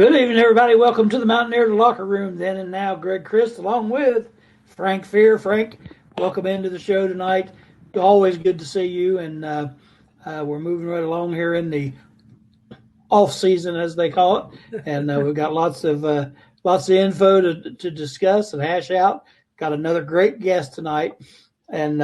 Good evening, everybody. Welcome to the Mountaineer locker room. Then and now, Greg Christ, along with Frank Fear. Frank, welcome into the show tonight. Always good to see you. And we're moving right along here in the off season, as they call it. And we've got lots of info to discuss and hash out. Got another great guest tonight. And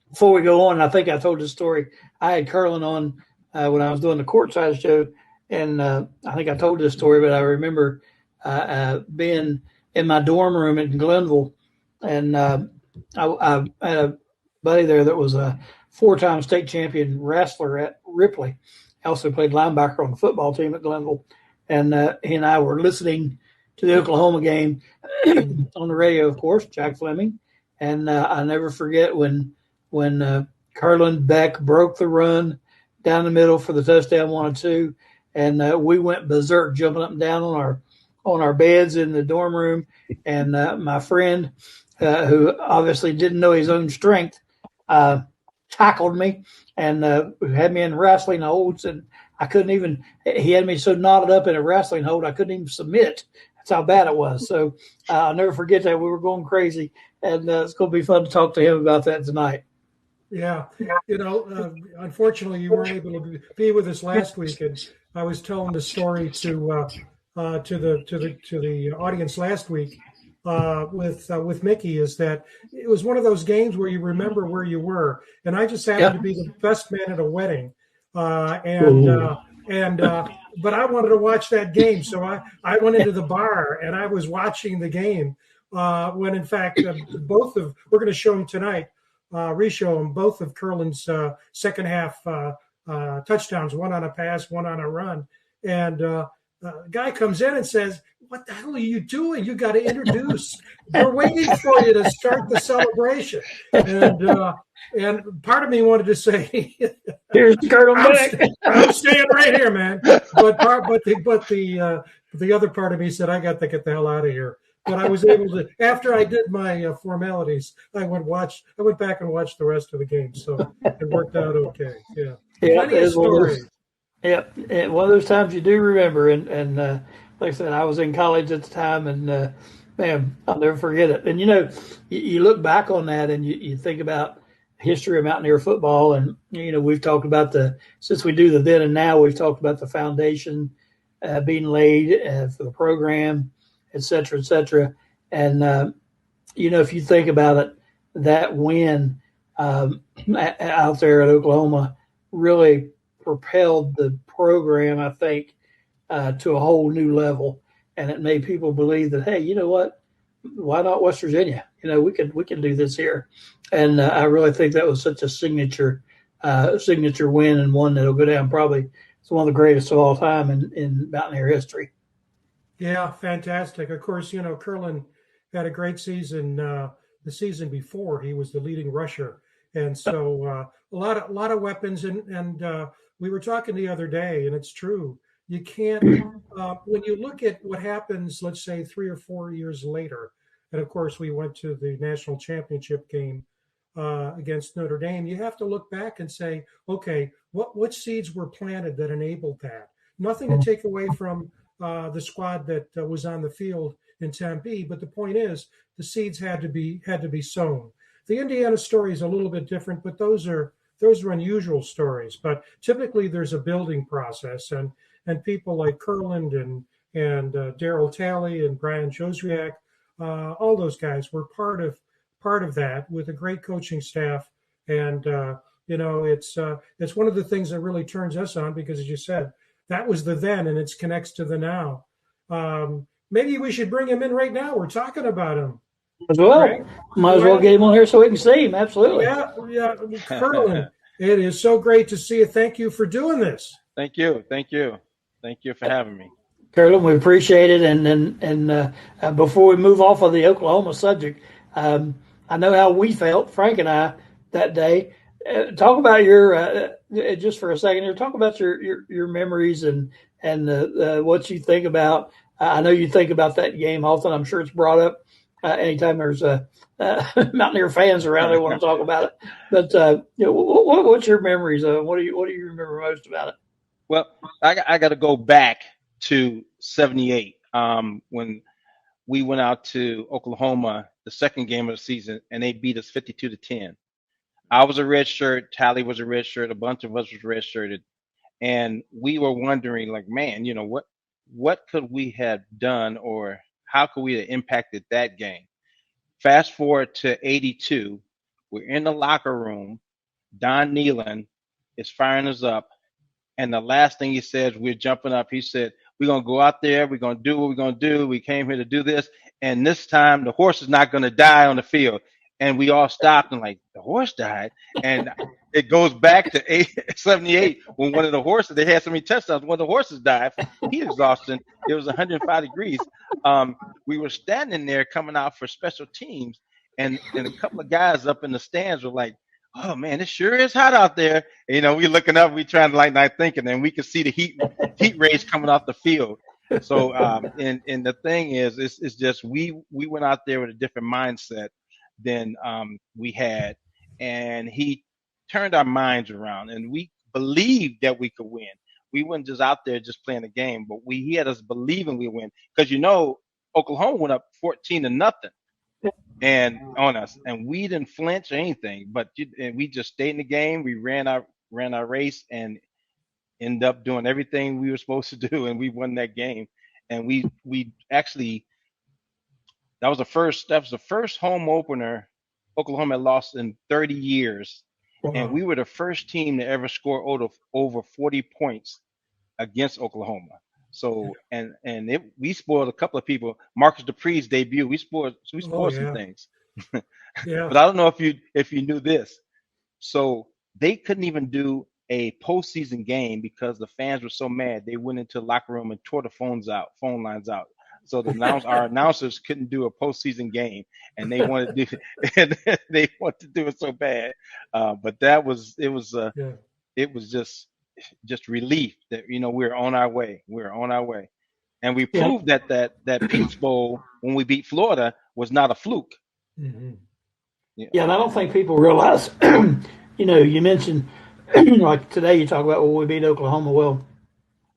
before we go on, I think I told this story. I had Curlin on when I was doing the courtside show. And I think I told this story, but I remember being in my dorm room in Glenville, and I had a buddy there that was a 4-time state champion wrestler at Ripley. He also played linebacker on the football team at Glenville. And he and I were listening to the Oklahoma game on the radio, of course, Jack Fleming. And I never forget when Curlin Beck broke the run down the middle for the touchdown 1-2. And we went berserk, jumping up and down on our beds in the dorm room. And my friend, who obviously didn't know his own strength, tackled me and had me in wrestling holds. And I couldn't even – he had me so knotted up in a wrestling hold I couldn't even submit. That's how bad it was. So I'll never forget that. We were going crazy. And it's going to be fun to talk to him about that tonight. Yeah. Unfortunately, you weren't able to be with us last week. And I was telling the story to the audience last week with Mickey, is that it was one of those games where you remember where you were, and I just happened to be the best man at a wedding, but I wanted to watch that game, so I went into the bar and I was watching the game when in fact we're going to show them tonight. Reshow them both of Curlin's second half touchdowns, one on a pass, one on a run. And a guy comes in and says, "What the hell are you doing? You got to introduce. We're waiting for you to start the celebration." And part of me wanted to say, "Here's Curlin. I'm staying right here, man." But the other part of me said, "I got to get the hell out of here." But I was able to, after I did my formalities, I went back and watched the rest of the game. So it worked out okay. Yeah. Plenty of stories. One of those times you do remember. And like I said, I was in college at the time, and man, I'll never forget it. And you look back on that and you think about history of Mountaineer football, and we've talked about since we do the then and now, we've talked about the foundation being laid for the program, et cetera, et cetera. And, if you think about it, that win out there at Oklahoma really propelled the program, I think, to a whole new level. And it made people believe that, hey, you know what? Why not West Virginia? We can do this here. And I really think that was such a signature win, and one that'll go down probably as one of the greatest of all time in Mountaineer history. Yeah, fantastic. Of course, Curlin had a great season. The season before, he was the leading rusher, and so a lot of weapons. And we were talking the other day, and it's true. You can't when you look at what happens, let's say 3 or 4 years later, and of course we went to the national championship game against Notre Dame. You have to look back and say, okay, what seeds were planted that enabled that? Nothing to take away from the squad that was on the field in Tempe, but the point is the seeds had to be sown. The Indiana story is a little bit different, but those are unusual stories. But typically there's a building process, and people like Curlin and Daryl Talley and Brian Joswiak, all those guys were part of that with a great coaching staff. And it's one of the things that really turns us on, because as you said, that was the then, and it connects to the now. Maybe we should bring him in right now. We're talking about him. As well. Right? Might as well get him on here so we can see him. Absolutely. Yeah. Curlin, it is so great to see you. Thank you for doing this. Thank you for having me. Curlin, we appreciate it. And before we move off of the Oklahoma subject, I know how we felt, Frank and I, that day. Talk about your just for a second here. Talk about your memories and what you think about. I know you think about that game often. I'm sure it's brought up anytime there's Mountaineer fans around. They want to talk about it. But what's your memories of it? What do you remember most about it? Well, I got to go back to '78 when we went out to Oklahoma the second game of the season, and they beat us 52-10. I was a red shirt. Tally was a red shirt. A bunch of us was red shirted, and we were wondering, like, man, what could we have done, or how could we have impacted that game? Fast forward to '82, we're in the locker room. Don Nealon is firing us up. And the last thing he said, we're jumping up. He said, we're going to go out there. We're going to do what we're going to do. We came here to do this. And this time the horse is not going to die on the field. And we all stopped and like, the horse died. And it goes back to '78 when one of the horses, they had so many touchdowns. One of the horses died from heat exhaustion. It was 105 degrees. We were standing there coming out for special teams. And a couple of guys up in the stands were like, oh man, it sure is hot out there. And, we looking up, we trying to like not thinking, and we could see the heat rays coming off the field. So, and the thing is, it's just we went out there with a different mindset than we had, and he turned our minds around, and we believed that we could win. We weren't just out there just playing a game, but he had us believing we win because Oklahoma went up 14-0. And on us, and we didn't flinch or anything, and we just stayed in the game. We ran our race and ended up doing everything we were supposed to do, and we won that game. And we actually that was the first home opener Oklahoma had lost in 30 years, Wow. and we were the first team to ever score over 40 points against Oklahoma. So we spoiled a couple of people. Marcus Dupree's debut, we spoiled some things. Yeah. But I don't know if you knew this. So they couldn't even do a postseason game because the fans were so mad. They went into the locker room and tore the phone lines out. So our announcers couldn't do a postseason game, and they wanted to do it so bad. But it was just relief that we're on our way. And we proved that Peach Bowl when we beat Florida was not a fluke. Mm-hmm. Yeah, and I don't think people realize. You mentioned like today you talk about we beat Oklahoma. Well,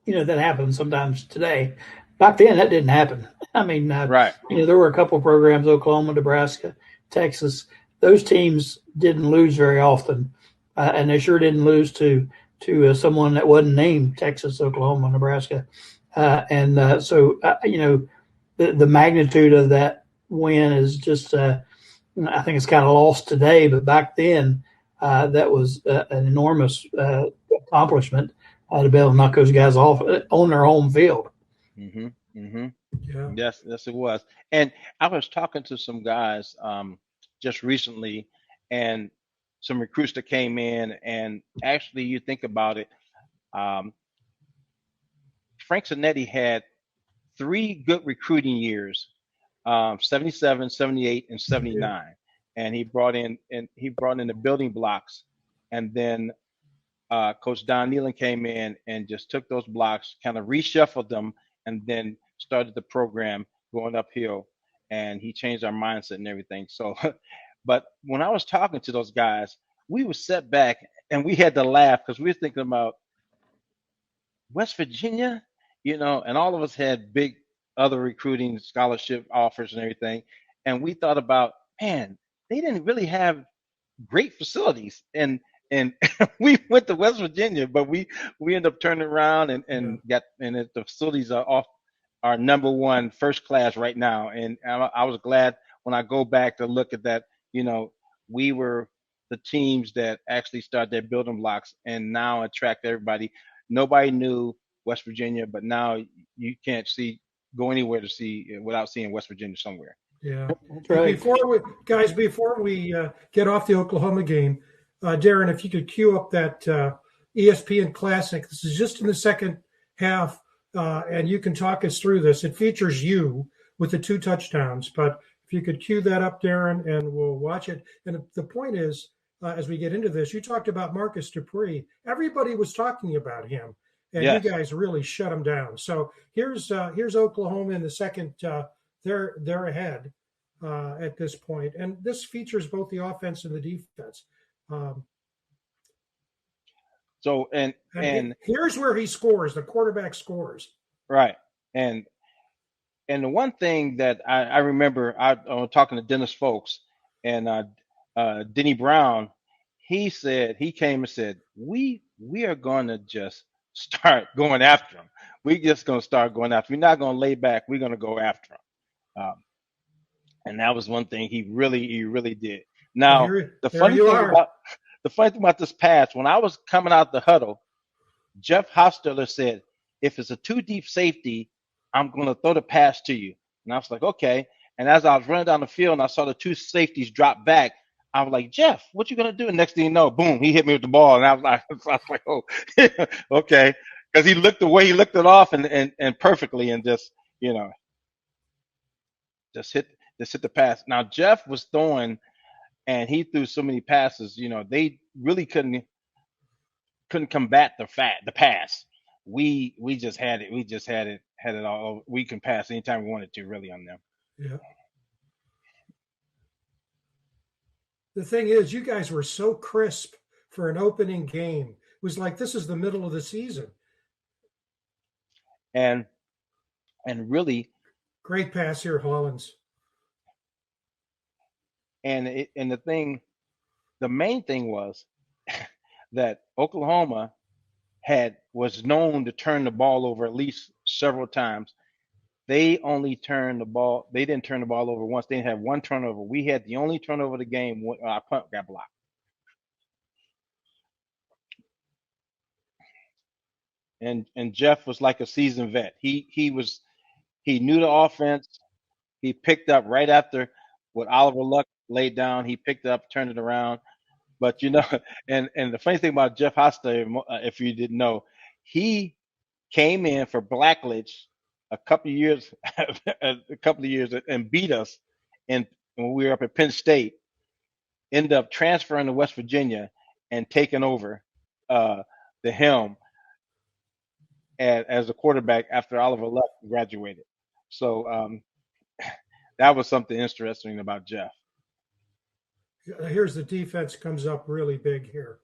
that happens sometimes today. Back then that didn't happen. I mean, right. There were a couple of programs: Oklahoma, Nebraska, Texas. Those teams didn't lose very often, and they sure didn't lose to someone that wasn't named Texas, Oklahoma, Nebraska. So the magnitude of that win is just, I think it's kind of lost today, but back then that was an enormous accomplishment to be able to knock those guys off on their home field. Mm-hmm. Mm-hmm. Yeah. Yes, it was. And I was talking to some guys just recently, and some recruits that came in, and actually you think about it, Frank Zanetti had 3 good recruiting years, 77, 78, and 79. And he brought in the building blocks, and then Coach Don Nealon came in and just took those blocks, kind of reshuffled them, and then started the program going uphill, and he changed our mindset and everything. So, but when I was talking to those guys, we were set back and we had to laugh because we were thinking about West Virginia, and all of us had big other recruiting scholarship offers and everything. And we thought about, man, they didn't really have great facilities. And we went to West Virginia, but we ended up turning around and the facilities are number one first class right now. And I was glad when I go back to look at that, we were the teams that actually started their building blocks and now attract everybody. Nobody knew West Virginia, but now you can't go anywhere to see without seeing West Virginia somewhere. Yeah. That's right. Before we get off the Oklahoma game, Darren, if you could cue up that ESPN Classic. This is just in the second half, and you can talk us through this. It features you with the 2 touchdowns, but if you could cue that up, Darren, and we'll watch it. And the point is, as we get into this, you talked about Marcus Dupree. Everybody was talking about him, and Yes. You guys really shut him down. So here's Oklahoma in the second. They're ahead at this point, and this features both the offense and the defense. So and here's where he scores. The quarterback scores. Right. And the one thing that I remember, I was talking to Dennis Folks and Denny Brown. He came and said, we are going to just start going after him. We just going to start going after him. We're not going to lay back. We're going to go after him. And that was one thing he really did. Now, the funny thing about this pass, when I was coming out the huddle, Jeff Hostetler said, if it's a too deep safety, I'm going to throw the pass to you. And I was like, okay. And as I was running down the field and I saw the two safeties drop back, I was like, Jeff, what you going to do? And next thing you know, boom, he hit me with the ball. And I was like, oh, okay. Because he looked it off and perfectly and just, just hit the pass. Now, Jeff was throwing, and he threw so many passes, they really couldn't combat the pass. We just had it. We just had it all. We can pass anytime we wanted to, really, on them. Yeah. The thing is, you guys were so crisp for an opening game. It was like this is the middle of the season. And really great pass here, Hollins. And the main thing was that Oklahoma was known to turn the ball over at least several times. They didn't turn the ball over once. They had one turnover. We had the only turnover of the game when our punt got blocked. And Jeff was like a seasoned vet. He knew the offense. He picked up right after what Oliver Luck laid down. He picked up, turned it around. But and the funny thing about Jeff Hostetler, if you didn't know, he came in for Blackledge a couple of years and beat us. And when we were up at Penn State, ended up transferring to West Virginia and taking over the helm as a quarterback after Oliver Luck graduated. So that was something interesting about Jeff. Here's the defense comes up really big here.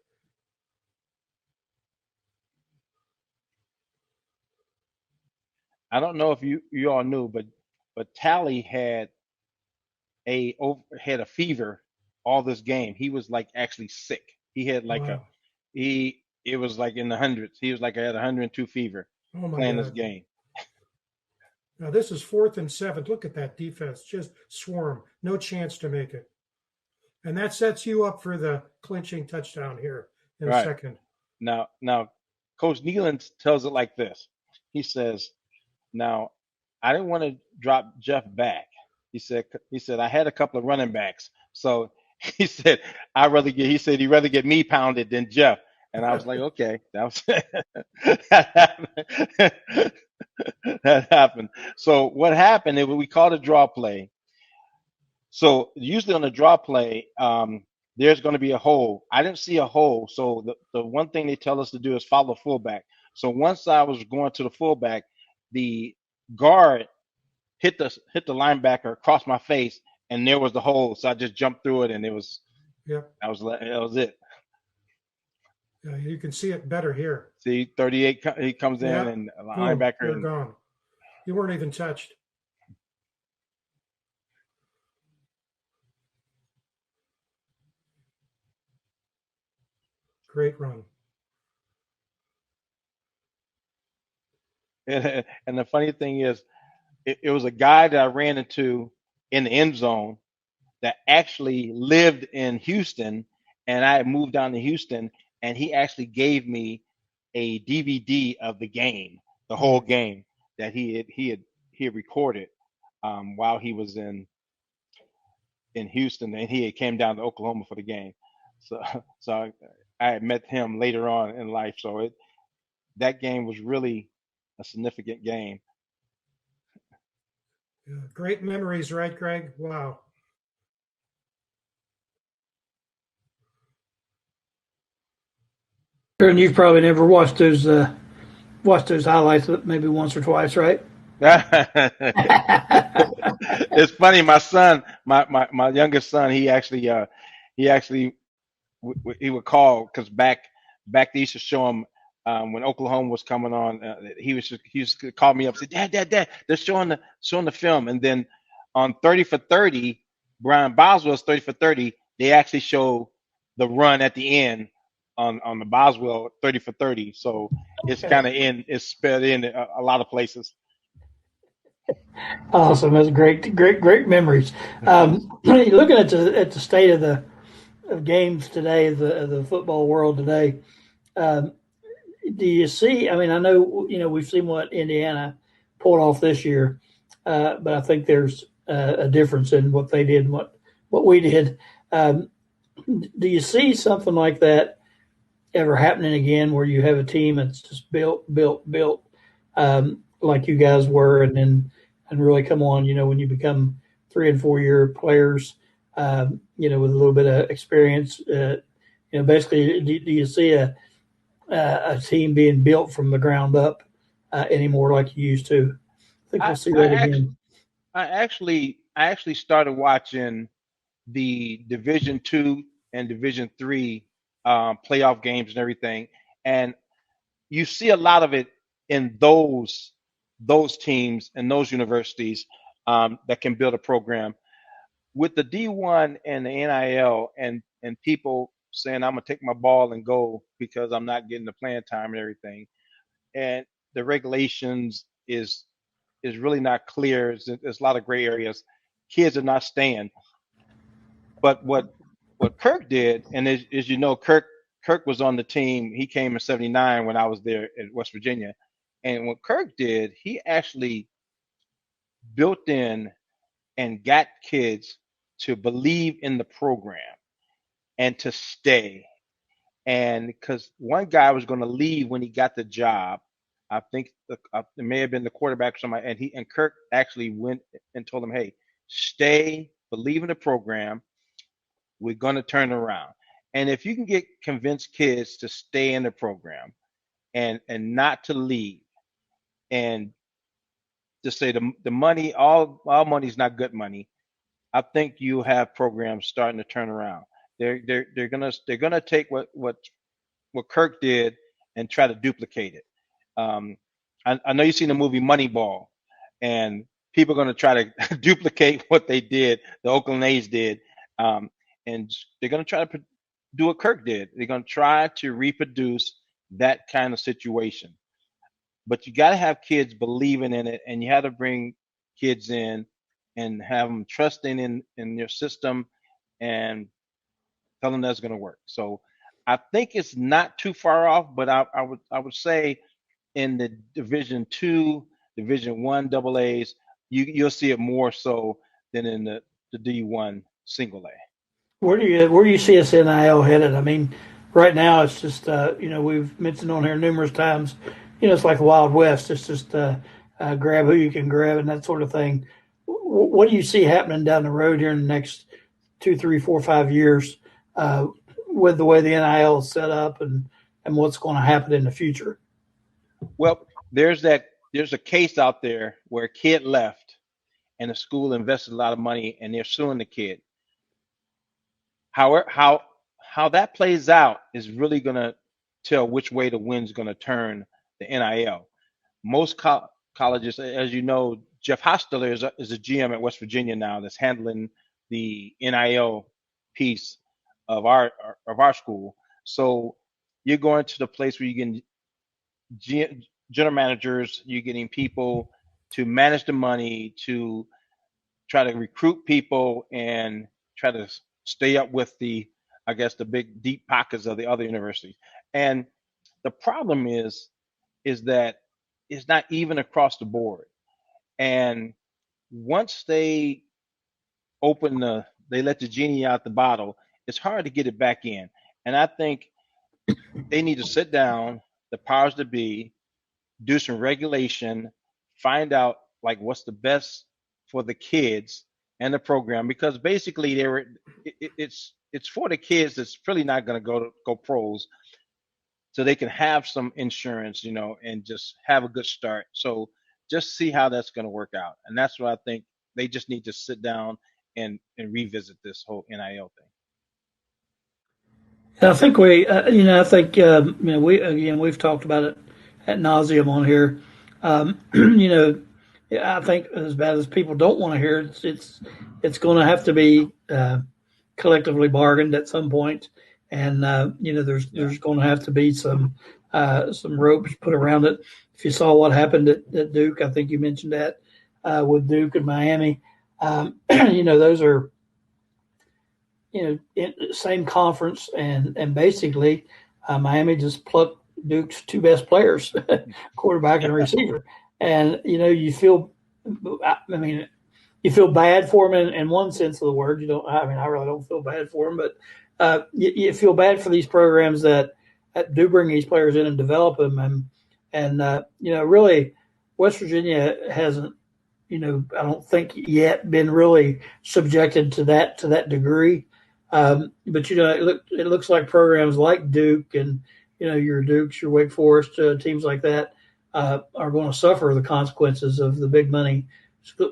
I don't know if you all knew, but Tally had a fever all this game. He was like actually sick. He had like it was like in the hundreds. He was like had 102 fever playing this game. Now this is 4th and 7. Look at that defense, just swarm, no chance to make it. And that sets you up for the clinching touchdown here in a second. Now, Coach Nealon tells it like this. He says, now, I didn't want to drop Jeff back. He said, I had a couple of running backs. So he said, he'd rather get me pounded than Jeff. And I was like, okay, that happened. So what happened is we called a draw play. So usually on the draw play, there's going to be a hole. I didn't see a hole. So the one thing they tell us to do is follow fullback. So once I was going to the fullback, the guard hit the linebacker across my face, and there was the hole. So I just jumped through it, and it was, that was it. You can see it better here. See, 38, he comes in, and the linebacker. You're gone. You weren't even touched. Great run. And the funny thing is, it was a guy that I ran into in the end zone that actually lived in Houston, and I had moved down to Houston, and he actually gave me a DVD of the game, the whole game that he had recorded while he was in Houston, and he had came down to Oklahoma for the game. So I had met him later on in life. So that game was really a significant game. Yeah, great memories, right, Greg? Wow. And you've probably never watched those highlights maybe once or twice, right? It's funny. My son, my youngest son, he would call because back back they used to show him when Oklahoma was coming on. He used to call me up and say, Dad, they're showing the film. And then on 30 for 30, Brian Boswell's 30 for 30, they actually show the run at the end on the Boswell 30 for 30. So it's kind of it's spelled in a lot of places. Awesome. That's great memories. Looking at the state of games today, the football world today, do you see? I mean, I know we've seen what Indiana pulled off this year, but I think there's a difference in what they did and what we did. Do you see something like that ever happening again, where you have a team that's just built, like you guys were, and really come on? When you become 3 and 4 year players, with a little bit of experience, basically, do you see a team being built from the ground up anymore like you used to? I think we'll see that again. I actually started watching the Division II and Division III playoff games and everything, and you see a lot of it in those teams and those universities that can build a program. With the D1 and the NIL and people saying I'm gonna take my ball and go because I'm not getting the playing time and everything, and the regulations is really not clear. There's a lot of gray areas. Kids are not staying. But what Kirk did, and as you know, Kirk was on the team. He came in '79 when I was there in West Virginia, and what Kirk did, he actually built in and got kids to believe in the program and to stay. And because one guy was going to leave when he got the job, I think it may have been the quarterback or somebody, and Kirk actually went and told him, "Hey, stay, believe in the program. We're going to turn around." And if you can convince kids to stay in the program and not to leave, and to say the money, all money's not good money, I think you have programs starting to turn around. They're gonna take what Kirk did and try to duplicate it. I know you've seen the movie Moneyball, and people are going to try to duplicate what they did, the Oakland A's did, and they're going to try to do what Kirk did. They're going to try to reproduce that kind of situation. But you got to have kids believing in it, and you have to bring kids in and have them trusting in your system and tell them that's going to work. So I think it's not too far off, but I would say in the Division II, Division I AA's, you'll see it more so than in the D1 single A. Where do you see us NIL headed? I mean, right now it's just we've mentioned on here numerous times. It's like the Wild West. It's just grab who you can grab and that sort of thing. What do you see happening down the road here in the next 2, 3, 4, 5 years with the way the NIL is set up and what's going to happen in the future? Well, there's a case out there where a kid left and the school invested a lot of money and they're suing the kid. However, how that plays out is really going to tell which way the wind's going to turn the NIL. Most colleges, as you know, Jeff Hostetler is a GM at West Virginia now that's handling the NIL piece of our school. So you're going to the place where you can general managers, you're getting people to manage the money, to try to recruit people and try to stay up with the big deep pockets of the other universities. And the problem is that it's not even across the board. And once they they let the genie out the bottle, it's hard to get it back in. And I think they need to sit down, the powers that be, do some regulation, find out like what's the best for the kids and the program, because basically it's for the kids that's really not going to go pros, so they can have some insurance, and just have a good start. So just see how that's going to work out, and that's what I think they just need to sit down and revisit this whole NIL thing. And I think we've talked about it at nauseum on here. I think as bad as people don't want to hear it, it's going to have to be collectively bargained at some point, and there's going to have to be some ropes put around it. If you saw what happened at Duke, I think you mentioned that with Duke and Miami. Those are same conference, and basically Miami just plucked Duke's two best players, quarterback and receiver, and you feel bad for them in one sense of the word. I really don't feel bad for them, but you feel bad for these programs that do bring these players in and develop them, and really West Virginia hasn't, I don't think yet been really subjected to that degree. But it looks like programs like Duke and your Dukes, your Wake Forest, teams like that are going to suffer the consequences of the big money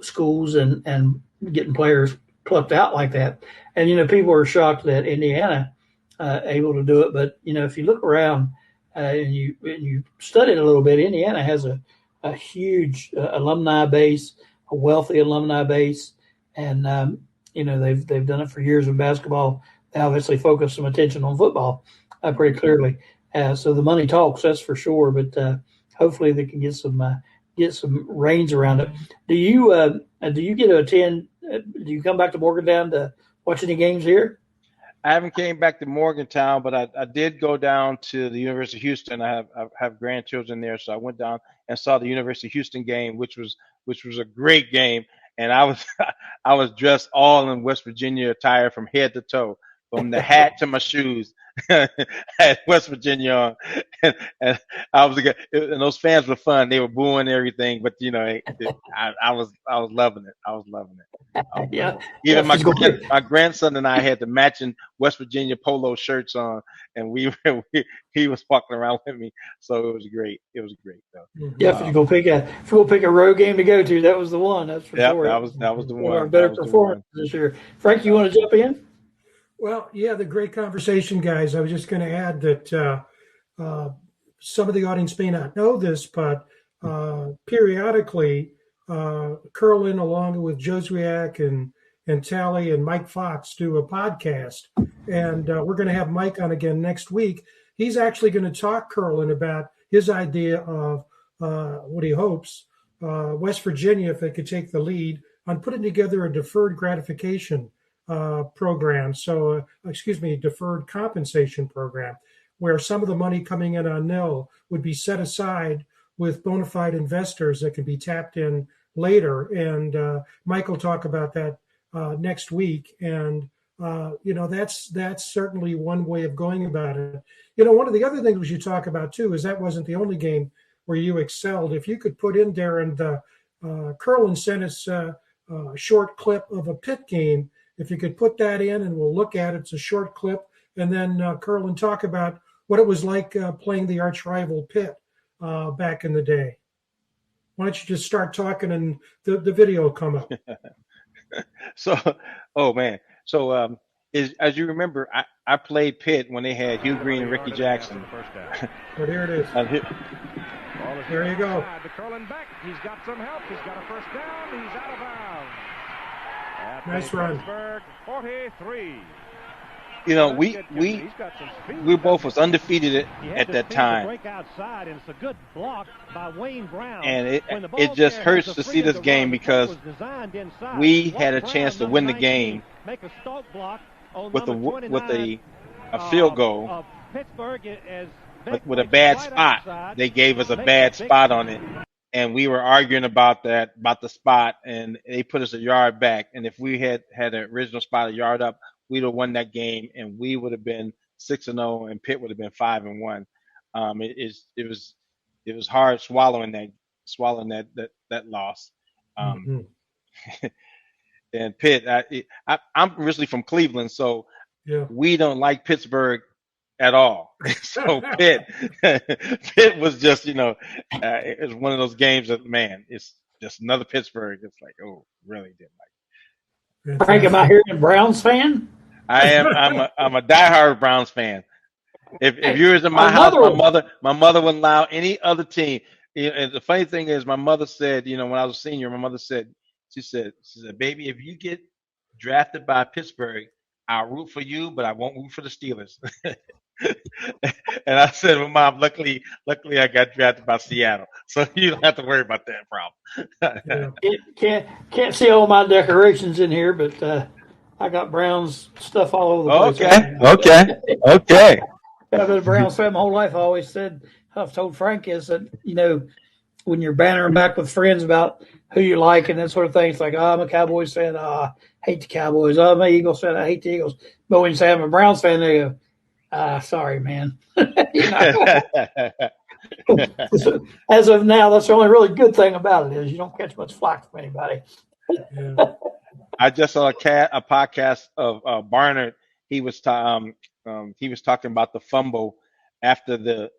schools and getting players plucked out like that. And people are shocked that Indiana able to do it, but if you look around and you study it a little bit, Indiana has a huge alumni base, a wealthy alumni base, and they've done it for years in basketball. They obviously focus some attention on football pretty clearly. So the money talks, that's for sure. But hopefully they can get some reins around it. Do you get to attend? Do you come back to Morgantown to watch any games here? I haven't came back to Morgantown, but I did go down to the University of Houston. I have grandchildren there, so I went down and saw the University of Houston game, which was a great game. And I was dressed all in West Virginia attire from head to toe, from the hat to my shoes. Had West Virginia on, and I was and those fans were fun. They were booing everything, but I was loving it. I was loving it. Yeah. Even my grandson and I had the matching West Virginia polo shirts on, and he was walking around with me. So it was great. It was great though. Yeah, if you go pick a road game to go to, that was the one. That's for sure. That was the one. One of our better performances this year. Frank, you want to jump in? Well, yeah, the great conversation, guys. I was just going to add that some of the audience may not know this, but periodically, Curlin, along with Joswiak and Tally and Mike Fox, do a podcast. And we're going to have Mike on again next week. He's actually going to talk Curlin about his idea of what he hopes West Virginia, if they could take the lead, on putting together a deferred gratification program. So, deferred compensation program, where some of the money coming in on nil would be set aside with bona fide investors that can be tapped in later. And Mike will talk about that next week. And that's certainly one way of going about it. One of the other things we should talk about too is that wasn't the only game where you excelled. If you could put in, Darren, Curlin sent us a short clip of a Pitt game. If you could put that in, and we'll look at it. It's a short clip, and then Curlin talk about what it was like playing the arch rival Pitt back in the day. Why don't you just start talking, and the video will come up. So, oh man. So, as you remember, I played Pitt when they had Hugh Green and Ricky Jackson. Well, here it is. There you go. To Curlin Beck. He's got some help. He's got a first down. He's out of bounds. Nice run. 43. We both was undefeated at that time. Break outside, and it's a good block by Wayne Brown. And it just hurts to see this game because we had a chance to win the game with a field goal. But with a bad spot, they gave us a bad spot on it. And we were arguing about the spot, and they put us a yard back. And if we had an original spot a yard up, we'd have won that game, and we would have been 6-0, and Pitt would have been 5-1. It was hard swallowing that loss. And Pitt, I'm originally from Cleveland, so we don't like Pittsburgh at all. So Pitt was just, it was one of those games that, man, it's just another Pittsburgh. It's like, oh, really didn't like it. Frank, am I hearing a Browns fan? I am. I'm a diehard Browns fan. If you was in my house, my mother wouldn't allow any other team. And the funny thing is, my mother said, when I was a senior, my mother said, she said, baby, if you get drafted by Pittsburgh, I'll root for you, but I won't root for the Steelers. And I said, well, Mom, luckily I got drafted by Seattle, so you don't have to worry about that problem. Can't see all my decorations in here, but I got Browns stuff all over the place. Okay. I've been a Browns fan my whole life. I always said, I've told Frank is that, when you're bantering back with friends about who you like and that sort of thing, it's like, I'm a Cowboys fan. I hate the Cowboys. I'm an Eagles fan. I hate the Eagles. But when you say I'm a Browns fan, they go, sorry, man. As of now, that's the only really good thing about it is you don't catch much flack from anybody. Yeah. I just saw a podcast of Barnard. He was talking about the fumble after the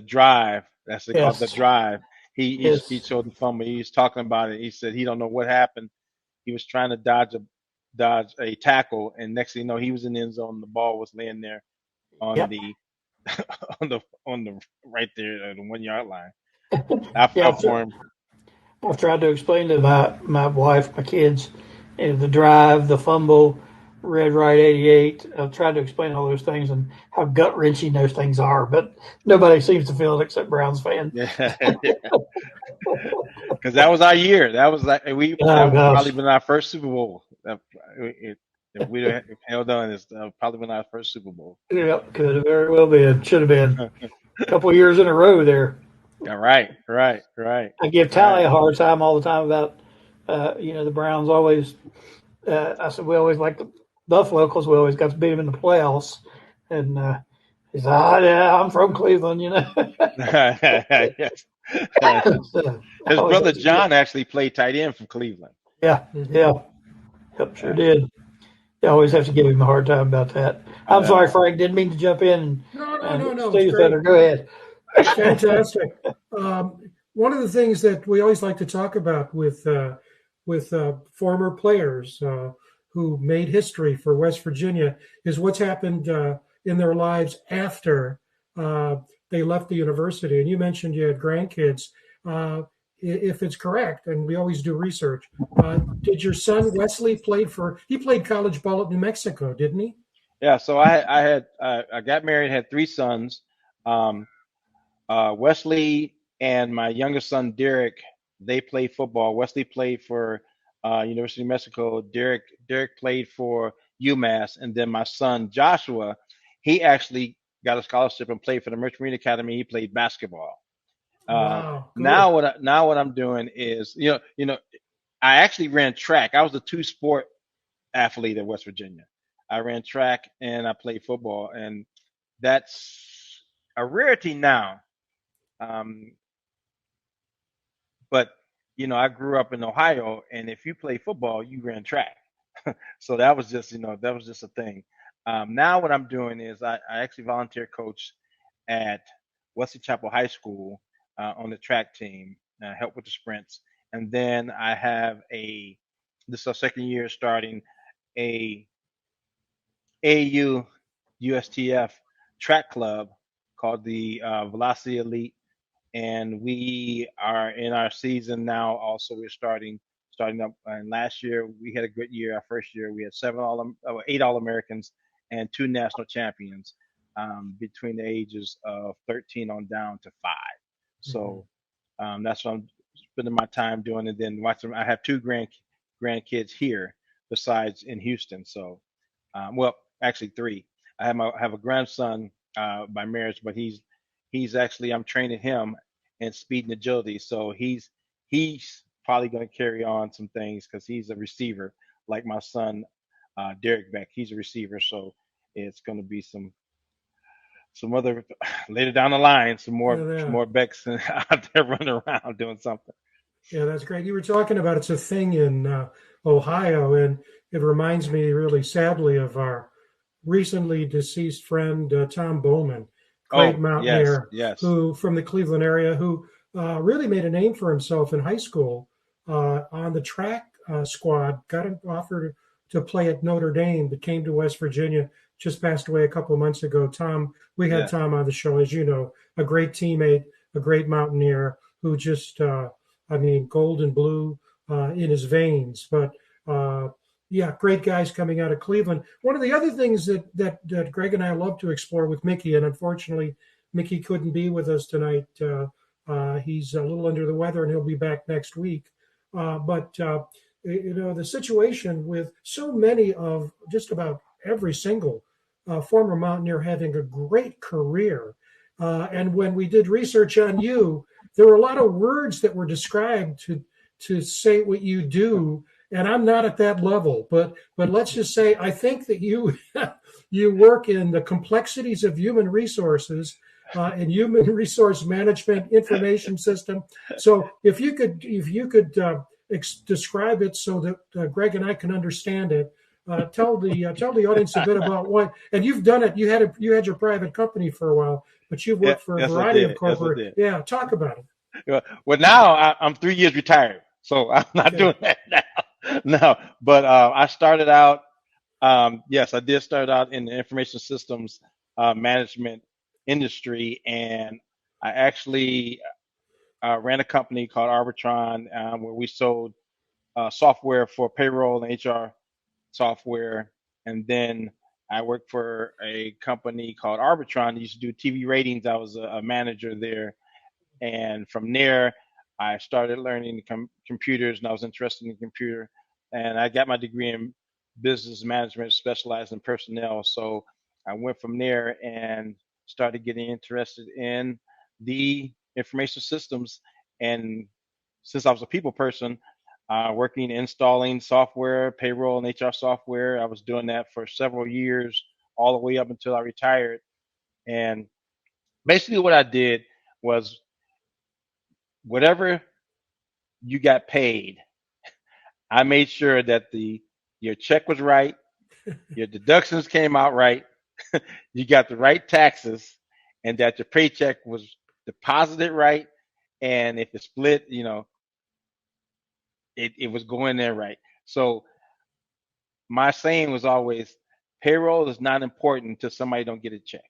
drive. That's called the drive. He showed the fumble. He was talking about it. He said he don't know what happened. He was trying to dodge a tackle, and next thing you know, he was in the end zone. The ball was laying there on the right there at the 1 yard line. I felt for him. I've tried to explain to my wife, my kids, the drive, the fumble, Red Right 88. I've tried to explain all those things and how gut wrenching those things are, but nobody seems to feel it except Browns fans. Because that was our year. That was like that was probably been our first Super Bowl. If we'd have held on, it's probably been our first Super Bowl. Yeah, could have very well been. Should have been. A couple of years in a row there. Yeah, right. I give Tally a hard time all the time about, the Browns always. I said we always like the Buffalo because we always got to beat them in the playoffs, and he's like, I'm from Cleveland, Yes. His brother John actually played tight end from Cleveland. Yeah. Yep, sure did. You always have to give him a hard time about that. I'm sorry, Frank. Didn't mean to jump in. No. Go ahead. Fantastic. One of the things that we always like to talk about with former players who made history for West Virginia is what's happened in their lives after they left the university. And you mentioned you had grandkids. If it's correct, and we always do research, did your son Wesley he played college ball at New Mexico, didn't he? Yeah. So I got married, had 3 sons. Wesley and my youngest son Derek, they played football. Wesley played for University of New Mexico. Derek played for UMass, and then my son Joshua, he actually got a scholarship and played for the Merchant Marine Academy. He played basketball. Wow, now what I'm doing is, I actually ran track. I was a 2-sport athlete at West Virginia. I ran track and I played football, and that's a rarity now. But I grew up in Ohio, and if you play football, you ran track. So that was just a thing. Now what I'm doing is I actually volunteer coach at Wesley Chapel High School on the track team, help with the sprints. And then I have this is our second year starting a AU USTF track club called the Velocity Elite. And we are in our season now. Also, we're starting up. And last year we had a good year. Our first year we had 8 All-Americans and 2 national champions between the ages of 13 on down to 5. So that's what I'm spending my time doing. And then I have 2 grandkids here besides in Houston. So, actually 3. I have a grandson by marriage, but he's actually, I'm training him in speed and agility. So he's probably going to carry on some things because he's a receiver like my son, Derek Beck. He's a receiver. So it's going to be some other later down the line, some more Becks out there running around doing something. Yeah, that's great. You were talking about it's a thing in Ohio, and it reminds me really sadly of our recently deceased friend, Tom Bowman, great Mountaineer, who from the Cleveland area, who really made a name for himself in high school on the track squad, got offered to play at Notre Dame that came to West Virginia, just passed away a couple of months ago. Tom, we had Tom on the show, as you know, a great teammate, a great Mountaineer who just, gold and blue in his veins. But great guys coming out of Cleveland. One of the other things that Greg and I love to explore with Mickey, and unfortunately Mickey couldn't be with us tonight. He's a little under the weather, and he'll be back next week. But the situation with so many of just about every single former Mountaineer having a great career. And when we did research on you, there were a lot of words that were described to say what you do. And I'm not at that level, but let's just say I think that you you work in the complexities of human resources and human resource management information system. So if you could describe it so that Greg and I can understand it, tell the audience a bit about what. And you've done it. You had your private company for a while, but you've worked for a variety of corporate. Yeah, talk about it. Well, now I'm 3 years retired, so I'm not doing that now. No, but I started out. Yes, I did start out in the information systems management industry, and I actually ran a company called Arbitron where we sold software for payroll and HR software. And then I worked for a company called Arbitron that used to do TV ratings. I was a manager there. And from there, I started learning computers, and I was interested in computer. And I got my degree in business management, specialized in personnel. So I went from there and started getting interested in the information systems. And since I was a people person, working, installing software, payroll and HR software, I was doing that for several years, all the way up until I retired. And basically what I did was whatever you got paid, I made sure that your check was right, your deductions came out right, you got the right taxes, and that your paycheck was deposited right, and if it split, it was going there right. So my saying was always, payroll is not important until somebody don't get a check.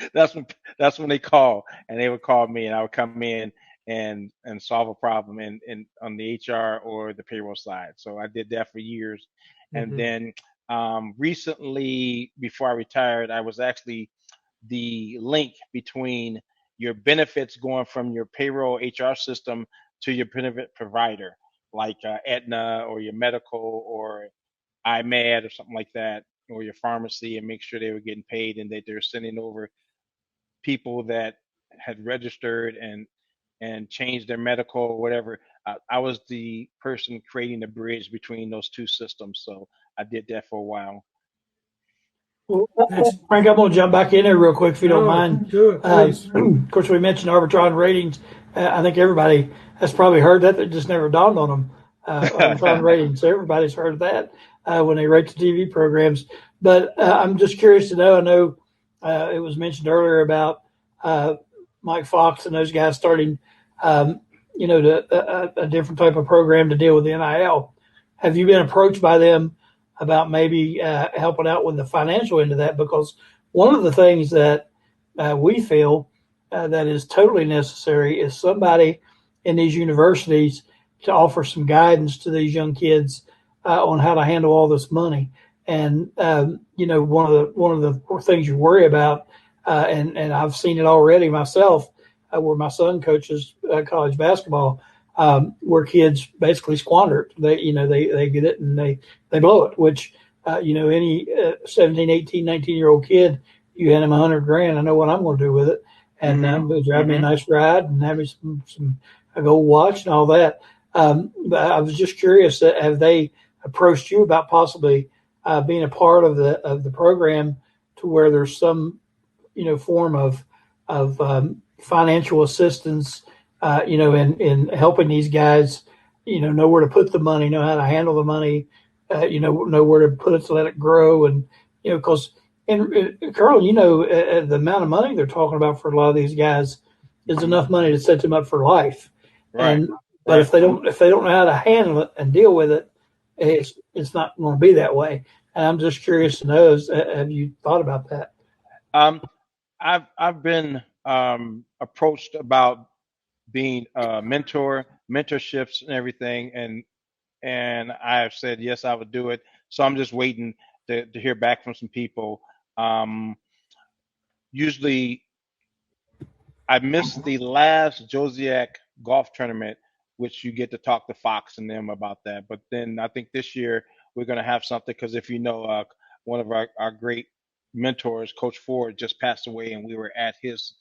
that's when they call, and they would call me, and I would come in and solve a problem in on the HR or the payroll side. So I did that for years. And then recently, before I retired, I was actually the link between your benefits going from your payroll HR system to your benefit provider, like Aetna or your medical or IMAD or something like that, or your pharmacy, and make sure they were getting paid and that they're sending over people that had registered and changed their medical or whatever. I was the person creating the bridge between those two systems. So I did that for a while. Well, Frank, I'm going to jump back in there real quick if you don't mind. Do it, please. Of course, we mentioned Arbitron ratings. I think everybody has probably heard that. It just never dawned on them. Arbitron ratings. Everybody's heard of that when they rate the TV programs. But I'm just curious to know. I know it was mentioned earlier about Mike Fox and those guys starting, a different type of program to deal with the NIL. Have you been approached by them about maybe helping out with the financial end of that? Because one of the things that we feel that is totally necessary is somebody in these universities to offer some guidance to these young kids on how to handle all this money. And one of the things you worry about, and I've seen it already myself, where my son coaches college basketball, where kids basically squander it. They get it and they blow it, which, any 17, 18, 19-year-old kid, you hand him $100,000, I know what I'm going to do with it. And drive me a nice ride and have me a gold watch and all that. But I was just curious, have they approached you about possibly being a part of the program to where there's some, form of financial assistance, in helping these guys, know where to put the money, know how to handle the money, know where to put it to let it grow. And, because Curlin, the amount of money they're talking about for a lot of these guys is enough money to set them up for life. Right. But if they don't know how to handle it and deal with it, it's not going to be that way. And I'm just curious to know, have you thought about that? Um, I've been approached about being a mentorships and everything, and I've said yes, I would do it. So I'm just waiting to hear back from some people. Usually, I missed the last Josiak golf tournament, which you get to talk to Fox and them about that. But then I think this year we're going to have something because if you know, one of our great mentors, Coach Ford, just passed away, and we were at his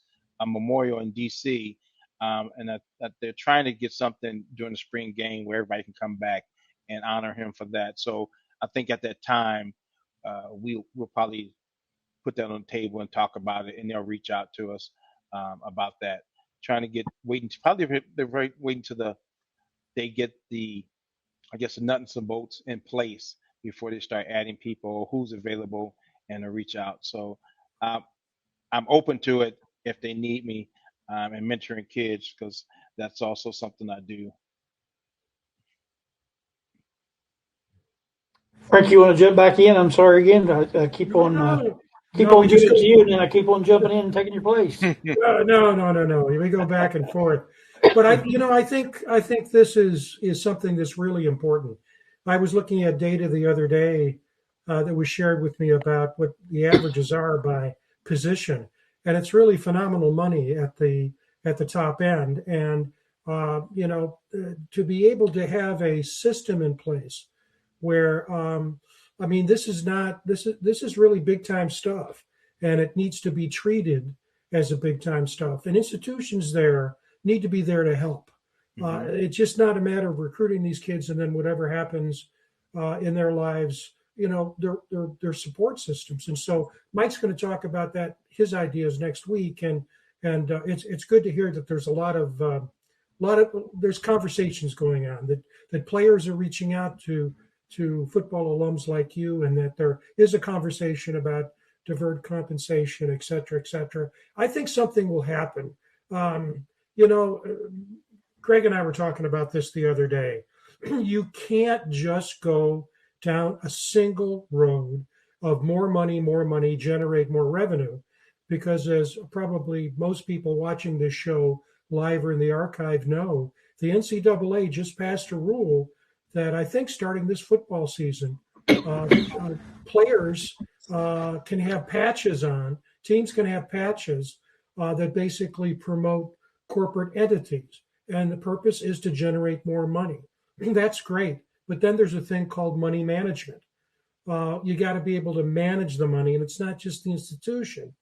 memorial in D.C. And that they're trying to get something during the spring game where everybody can come back and honor him for that. So I think at that time we'll probably put that on the table and talk about it, and they'll reach out to us about that. Trying to get waiting to probably they're waiting to they get the I guess the nuts and bolts in place before they start adding people who's available and to reach out. So um, I'm open to it if they need me and mentoring kids because that's also something I do. Frank, you want to jump back in? I'm sorry again. I keep No, on no, keep no, on we just muting you, and then I keep on jumping in and taking your place. no. We go back and forth. But I think this is something that's really important. I was looking at data the other day that was shared with me about what the averages are by position, and it's really phenomenal money at the top end. And to be able to have a system in place where I mean, this is really big time stuff, and it needs to be treated as a big time stuff. And institutions there need to be there to help. It's just not a matter of recruiting these kids and then whatever happens in their lives, their support systems. And so Mike's going to talk about that, his ideas next week, and it's good to hear that there's a lot of there's conversations going on that players are reaching out to football alums like you, and that there is a conversation about deferred compensation, et cetera, et cetera. I think something will happen. Greg and I were talking about this the other day. You can't just go down a single road of more money, generate more revenue, because as probably most people watching this show live or in the archive know, the NCAA just passed a rule that I think starting this football season, players can have patches on, teams can have patches that basically promote corporate entities. And the purpose is to generate more money. That's great. But then there's a thing called money management. You got to be able to manage the money, and it's not just the institution.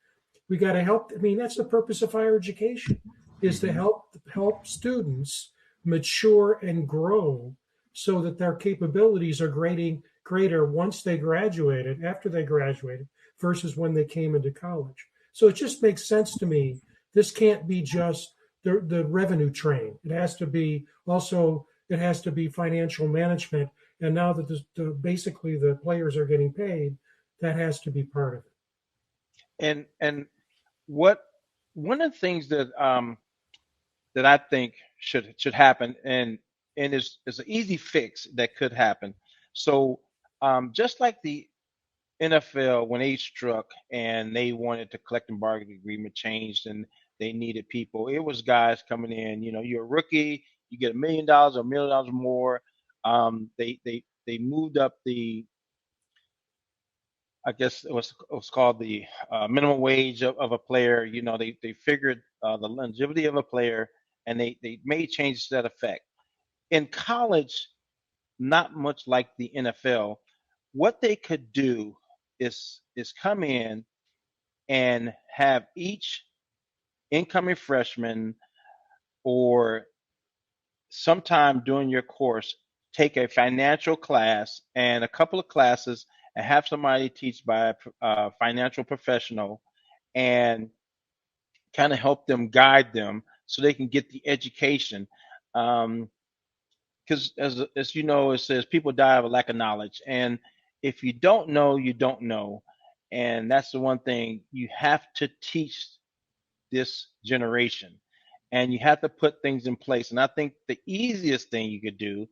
We got to help. I mean, that's the purpose of higher education, is to help students mature and grow so that their capabilities are greater once they graduated, after they graduated, versus when they came into college. So it just makes sense to me. This can't be just the revenue train. It has to be financial management. And now that basically the players are getting paid, that has to be part of it. And one of the things that that I think should happen, and is an easy fix that could happen. So just like the NFL, when they struck and they wanted to collective bargaining agreement changed and they needed people, it was guys coming in. You're a rookie, you get $1 million or $1 million more. They moved up I guess it was called the minimum wage of a player. They figured the longevity of a player, and they made changes to that effect. In college, not much like the NFL, what they could do is come in and have each incoming freshman or sometime during your course take a financial class and a couple of classes and have somebody teach by a financial professional and kind of help them, guide them so they can get the education. Because as you know, it says people die of a lack of knowledge. And if you don't know, you don't know. And that's the one thing you have to teach this generation. And you have to put things in place. And I think the easiest thing you could do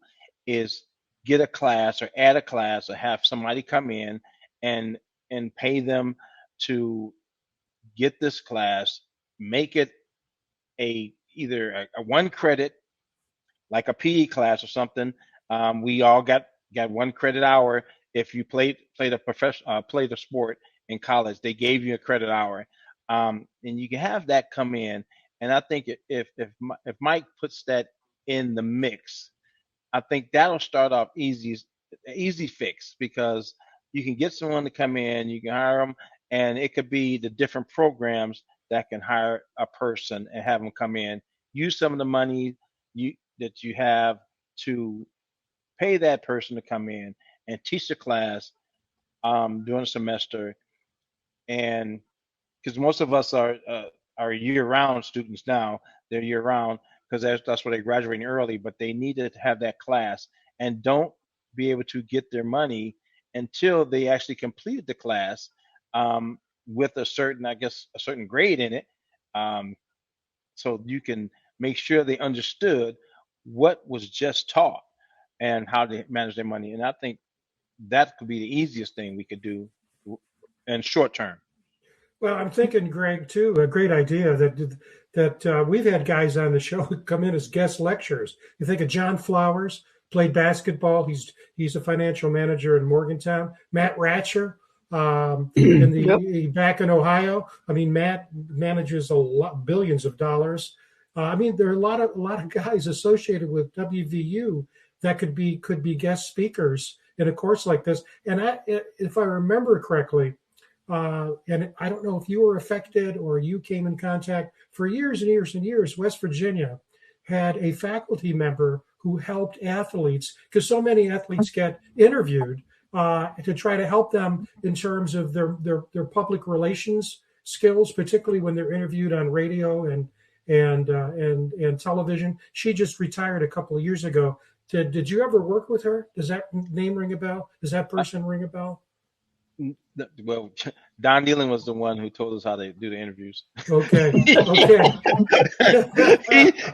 is get a class or add a class or have somebody come in and pay them to get this class, make it either a one credit like a PE class or something. We all got 1 credit hour if you played a sport in college. They gave you a credit hour, and you can have that come in. And I think if Mike puts that in the mix, I think that'll start off easy fix, because you can get someone to come in, you can hire them, and it could be the different programs that can hire a person and have them come in, use some of the money that you have to pay that person to come in and teach the class during the semester. And because most of us are year-round students now, they're year-round because that's where they're graduating early, but they need to have that class and don't be able to get their money until they actually completed the class with a certain grade in it, so you can make sure they understood what was just taught and how to manage their money. And I think that could be the easiest thing we could do in short term. Well, I'm thinking, Greg, too, a great idea that we've had guys on the show come in as guest lecturers. You think of John Flowers, played basketball. He's a financial manager in Morgantown. Matt Ratcher, back in Ohio. I mean, Matt manages billions of dollars. I mean, there are a lot of guys associated with WVU that could be guest speakers in a course like this. And if I remember correctly, and I don't know if you were affected or you came in contact, for years and years and years, West Virginia had a faculty member who helped athletes, because so many athletes get interviewed, to try to help them in terms of their public relations skills, particularly when they're interviewed on radio and television. She just retired a couple of years ago. Did you ever work with her? Does that name ring a bell? Does that person ring a bell? Well, Don Nealon was the one who told us how they do the interviews. Okay.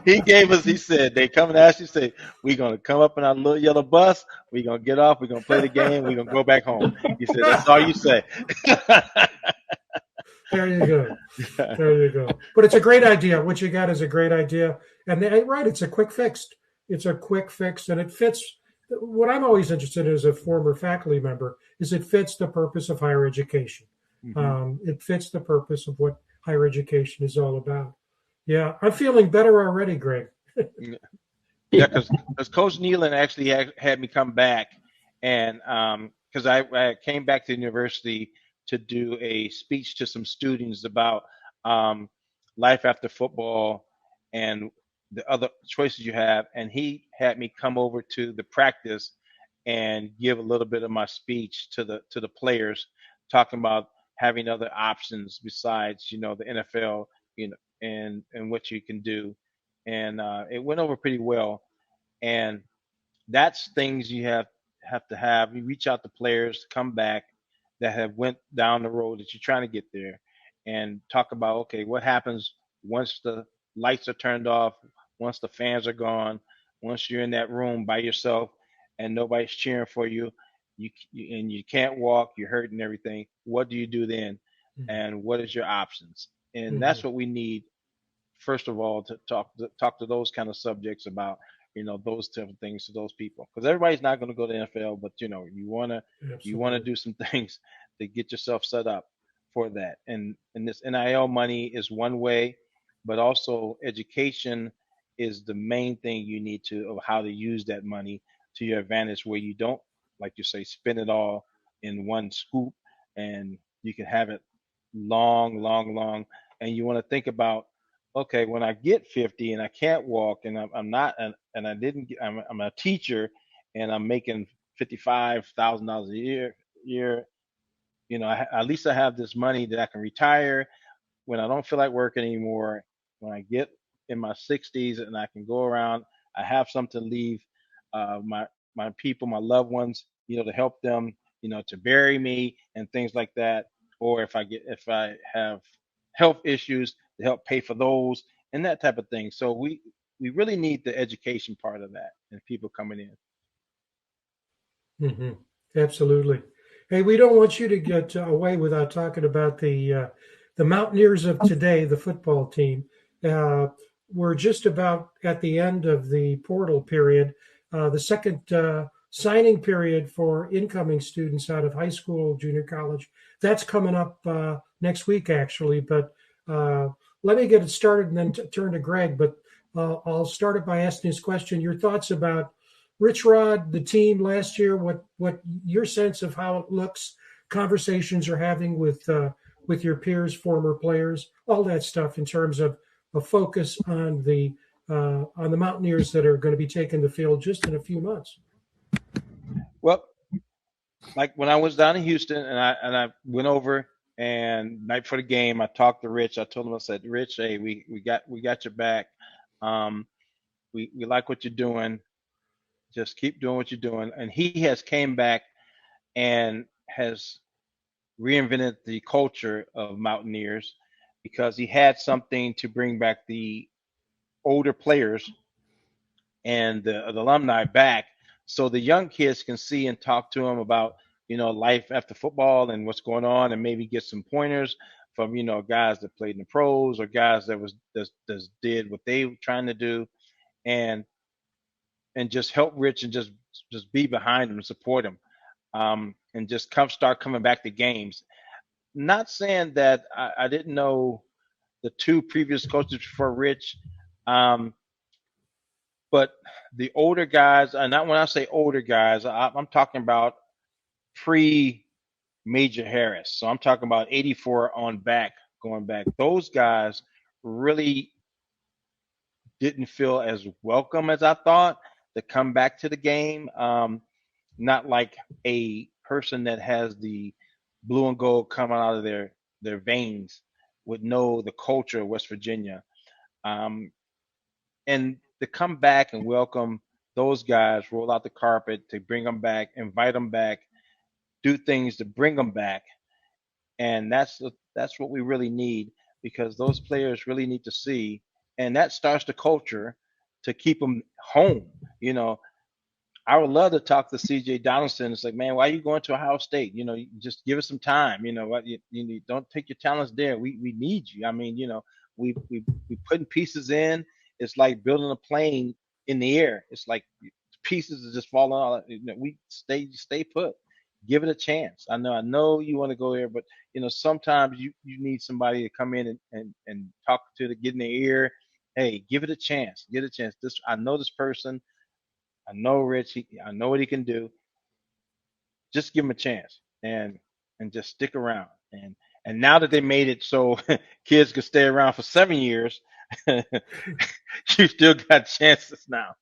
he gave us, he said, they come and ask you, say, we're going to come up in our little yellow bus, we're going to get off, we're going to play the game, we're going to go back home. He said, that's all you say. There you go. But it's a great idea. What you got is a great idea. And right, it's a quick fix. And it fits. What I'm always interested in as a former faculty member is it fits the purpose of higher education. Mm-hmm. It fits the purpose of what higher education is all about. Yeah, I'm feeling better already, Greg. Yeah, because Coach Nealon actually had me come back, and because I came back to the university to do a speech to some students about life after football and the other choices you have, and he had me come over to the practice and give a little bit of my speech to the players, talking about having other options besides, the NFL, and what you can do. And it went over pretty well. And that's things you have to have. You reach out to players to come back that have went down the road that you're trying to get there, and talk about, okay, what happens once the lights are turned off, once the fans are gone, once you're in that room by yourself and nobody's cheering for you, and you can't walk, you're hurt and everything. What do you do then? Mm-hmm. And what is your options? And mm-hmm. that's what we need, first of all, to talk to those kind of subjects about, those type of things to those people, because everybody's not going to go to the NFL, but you want to do some things to get yourself set up for that. And this NIL money is one way, but also education is the main thing you need of how to use that money to your advantage, where you don't, like you say, spend it all in one scoop, and you can have it long, and you want to think about, okay, when I get 50 and I can't walk, and I'm a teacher and I'm making $55,000 a year, at least I have this money that I can retire when I don't feel like working anymore. When I get in my 60s and I can go around, I have something to leave my people, my loved ones, to help them, to bury me and things like that. Or if I have health issues, to help pay for those and that type of thing. So we really need the education part of that and people coming in. Mm-hmm. Absolutely. Hey, we don't want you to get away without talking about the Mountaineers of today, the football team. We're just about at the end of the portal period, the second signing period for incoming students out of high school, junior college. That's coming up next week, actually. But let me get it started and then turn to Greg. But I'll start it by asking this question: your thoughts about Rich Rod, the team last year, what your sense of how it looks, conversations you're having with your peers, former players, all that stuff in terms of a focus on the Mountaineers that are going to be taking the field just in a few months. Well, like when I was down in Houston and I went over and night for the game, I talked to Rich. I told him, I said, Rich, hey, we got your back. We like what you're doing. Just keep doing what you're doing. And he has came back and has reinvented the culture of Mountaineers because he had something to bring back the older players and the alumni back so the young kids can see and talk to them about life after football and what's going on, and maybe get some pointers from guys that played in the pros or guys that did what they were trying to do, and just help Rich and just be behind him and support him, and just start coming back to games. Not saying that I didn't know the two previous coaches for Rich, but the older guys, and not when I say older guys, I'm talking about pre-Major Harris. So I'm talking about 84 on back, going back. Those guys really didn't feel as welcome as I thought to come back to the game. Not like a person that has the blue and gold coming out of their veins would know the culture of West Virginia. And to come back and welcome those guys, roll out the carpet, to bring them back, invite them back, do things to bring them back. And that's what we really need, because those players really need to see, and that starts the culture to keep them home. I would love to talk to CJ Donaldson. It's like, man, why are you going to Ohio State? Just give us some time. What you don't take your talents there. We need you. I mean, we putting pieces in. It's like building a plane in the air. It's like pieces are just falling out. We stay put. Give it a chance. I know you want to go there, but sometimes you need somebody to come in and talk to, get in their ear. Hey, give it a chance. Get a chance. I know this person. I know Rich. I know what he can do. Just give him a chance and just stick around. And now that they made it so kids could stay around for 7 years, you still got chances now.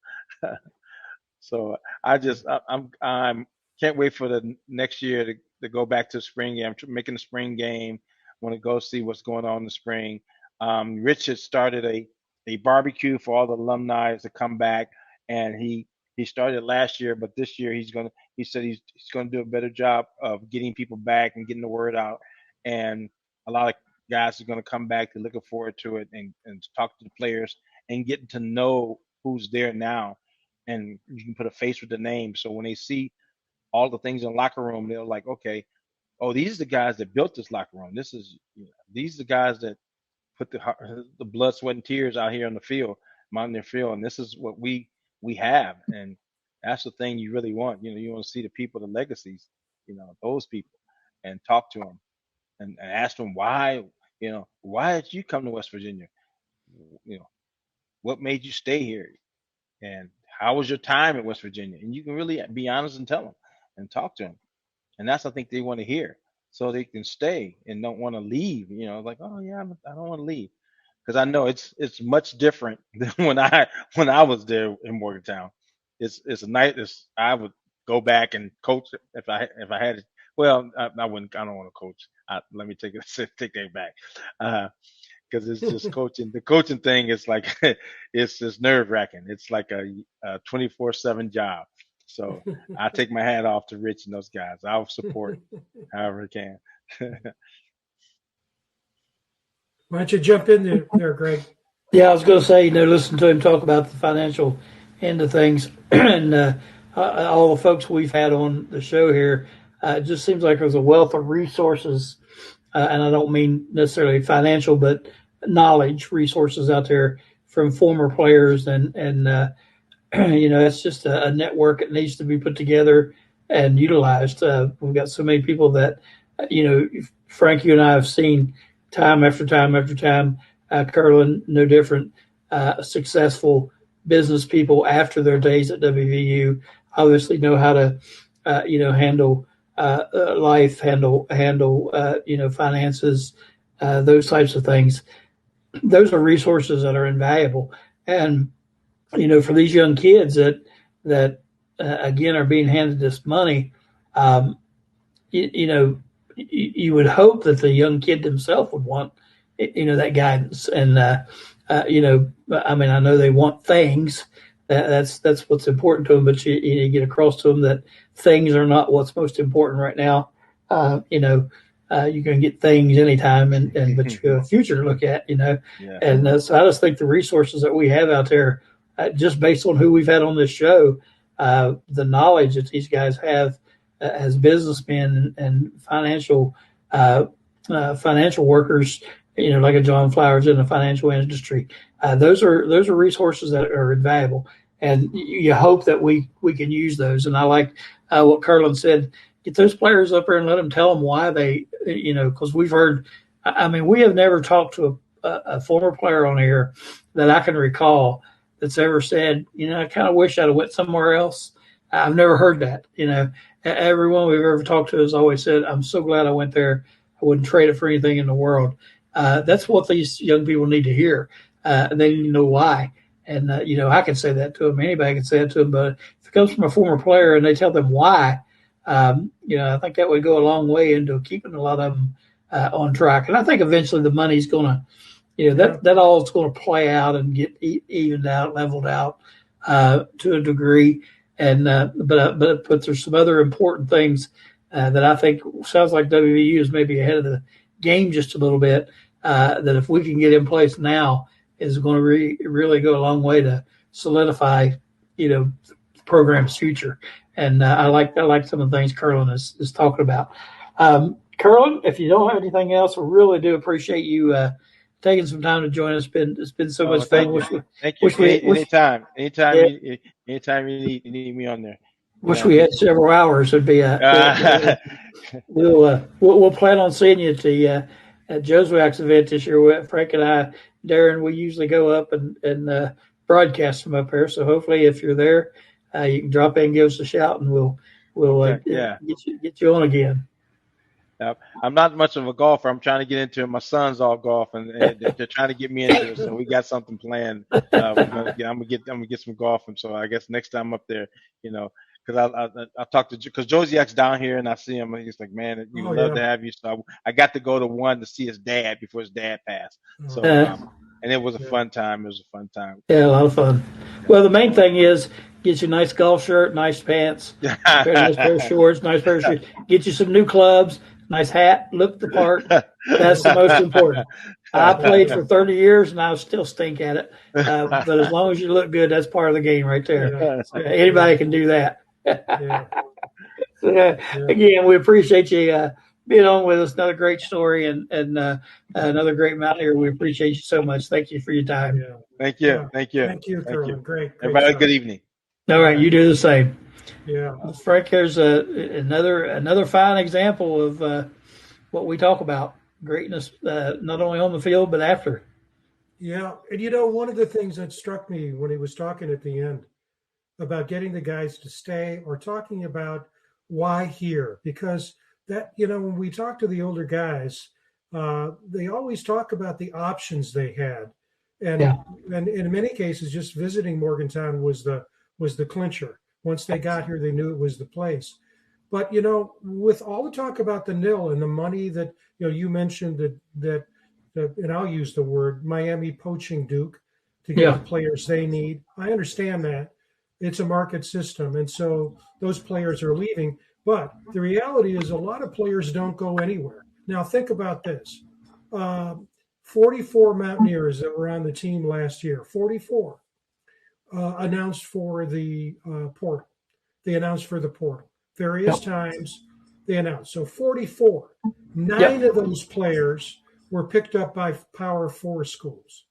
So I'm can't wait for the next year to go back to the spring game. I'm making the spring game. Want to go see what's going on in the spring. Rich has started a barbecue for all the alumni to come back, and he started last year, but this year he said he's going to do a better job of getting people back and getting the word out. And a lot of guys are going to come back. They're looking forward to it and talk to the players and getting to know who's there now. And you can put a face with the name. So when they see all the things in the locker room, they're like, okay, oh, these are the guys that built this locker room. These are the guys that put the blood, sweat, and tears out here on the field, Mountaineer field. And this is what we have. And that's the thing you really want. You want to see the people, the legacies, those people, and talk to them and ask them why did you come to West Virginia? What made you stay here? And how was your time at West Virginia? And you can really be honest and tell them and talk to them. And that's, I think, they want to hear, so they can stay and don't want to leave. Like, oh yeah, I don't want to leave, because I know it's much different than when I was there in Morgantown. It's a night. I would go back and coach if I had it. Well, I wouldn't. I don't want to coach. Let me take that back. Because it's just coaching. The coaching thing is like it's just nerve wracking. It's like a 24/7 job. So I take my hat off to Rich and those guys. I'll support however I can. Why don't you jump in there, Greg? Yeah, I was going to say, listen to him talk about the financial end of things, and all the folks we've had on the show here, it just seems like there's a wealth of resources, and I don't mean necessarily financial, but knowledge resources out there from former players, and it's just a network that needs to be put together and utilized. We've got so many people that, Frank, you and I have seen time after time after time. Curlin, no different. Successful business people after their days at WVU obviously know how to, handle life, handle finances, those types of things. Those are resources that are invaluable. And, for these young kids that again are being handed this money, you would hope that the young kid himself would want, that guidance. And, I know they want things. That's what's important to them, but you get across to them that things are not what's most important right now. You can get things anytime, but you have a future to look at, Yeah. And so I just think the resources that we have out there, just based on who we've had on this show, the knowledge that these guys have as businessmen and financial workers, like a John Flowers in the financial industry, those are resources that are invaluable, and you hope that we can use those. And I like what Curlin said: get those players up there and let them tell them why they, because we've heard. We have never talked to a former player on here that I can recall that's ever said, I kind of wish I'd have went somewhere else. I've never heard that. Everyone we've ever talked to has always said, I'm so glad I went there. I wouldn't trade it for anything in the world. That's what these young people need to hear. They need to know why. And, I can say that to them. Anybody can say it to them. But if it comes from a former player and they tell them why, I think that would go a long way into keeping a lot of them on track. And I think eventually the money's going to, that all is going to play out and get evened out, leveled out to a degree. And but there's some other important things that I think sounds like WVU is maybe ahead of the game just a little bit. That if we can get in place now, is going to really go a long way to solidify, the program's future. And I like some of the things Curlin is talking about. Curlin, if you don't have anything else, we really do appreciate you taking some time to join us. It's been so much fun. Thank you. Anytime you need me on there. Wish we had several hours. It'd be we'll plan on seeing you at Joswiak's event this year. Frank and I, Darren, we usually go up and broadcast from up there. So hopefully, if you're there, you can drop in and give us a shout, and we'll get you on again. I'm not much of a golfer. I'm trying to get into it. My son's all golf, and they're trying to get me into it. So we got something planned. I'm gonna get some golfing. So I guess next time up there, because I talked to, because Josiak's down here and I see him and he's like, man, we would love to have you. So I got to go to one to see his dad before his dad passed. So and it was a fun time. It was a fun time. Yeah, a lot of fun. Well, the main thing is get you a nice golf shirt, nice pants, nice pair of shorts, nice pair of shoes. Get you some new clubs, nice hat, look the part. That's the most important. I played for 30 years and I still stink at it. But as long as you look good, that's part of the game right there. So anybody can do that. Again, we appreciate you being on with us. Another great story and another great Mountaineer. We appreciate you so much. Thank you for your time. Thank you. Thank you. Thank you, Curlin. Great. Everybody, good evening. All right, you do the same. Yeah. Frank, here's another fine example of what we talk about. Greatness, not only on the field, but after. Yeah. And, one of the things that struck me when he was talking at the end about getting the guys to stay or talking about why here, because that, when we talk to the older guys, they always talk about the options they had. And in many cases, just visiting Morgantown was the clincher. Once they got here, they knew it was the place. But, with all the talk about the nil and the money that, you mentioned that and I'll use the word Miami poaching Duke to get the players they need. I understand that. It's a market system. And so those players are leaving. But the reality is a lot of players don't go anywhere. Now, think about this. 44 Mountaineers that were on the team last year, 44 announced for the portal. they announce for the portal. Various times they announce. So 44. 9 of those players were picked up by Power 4 schools.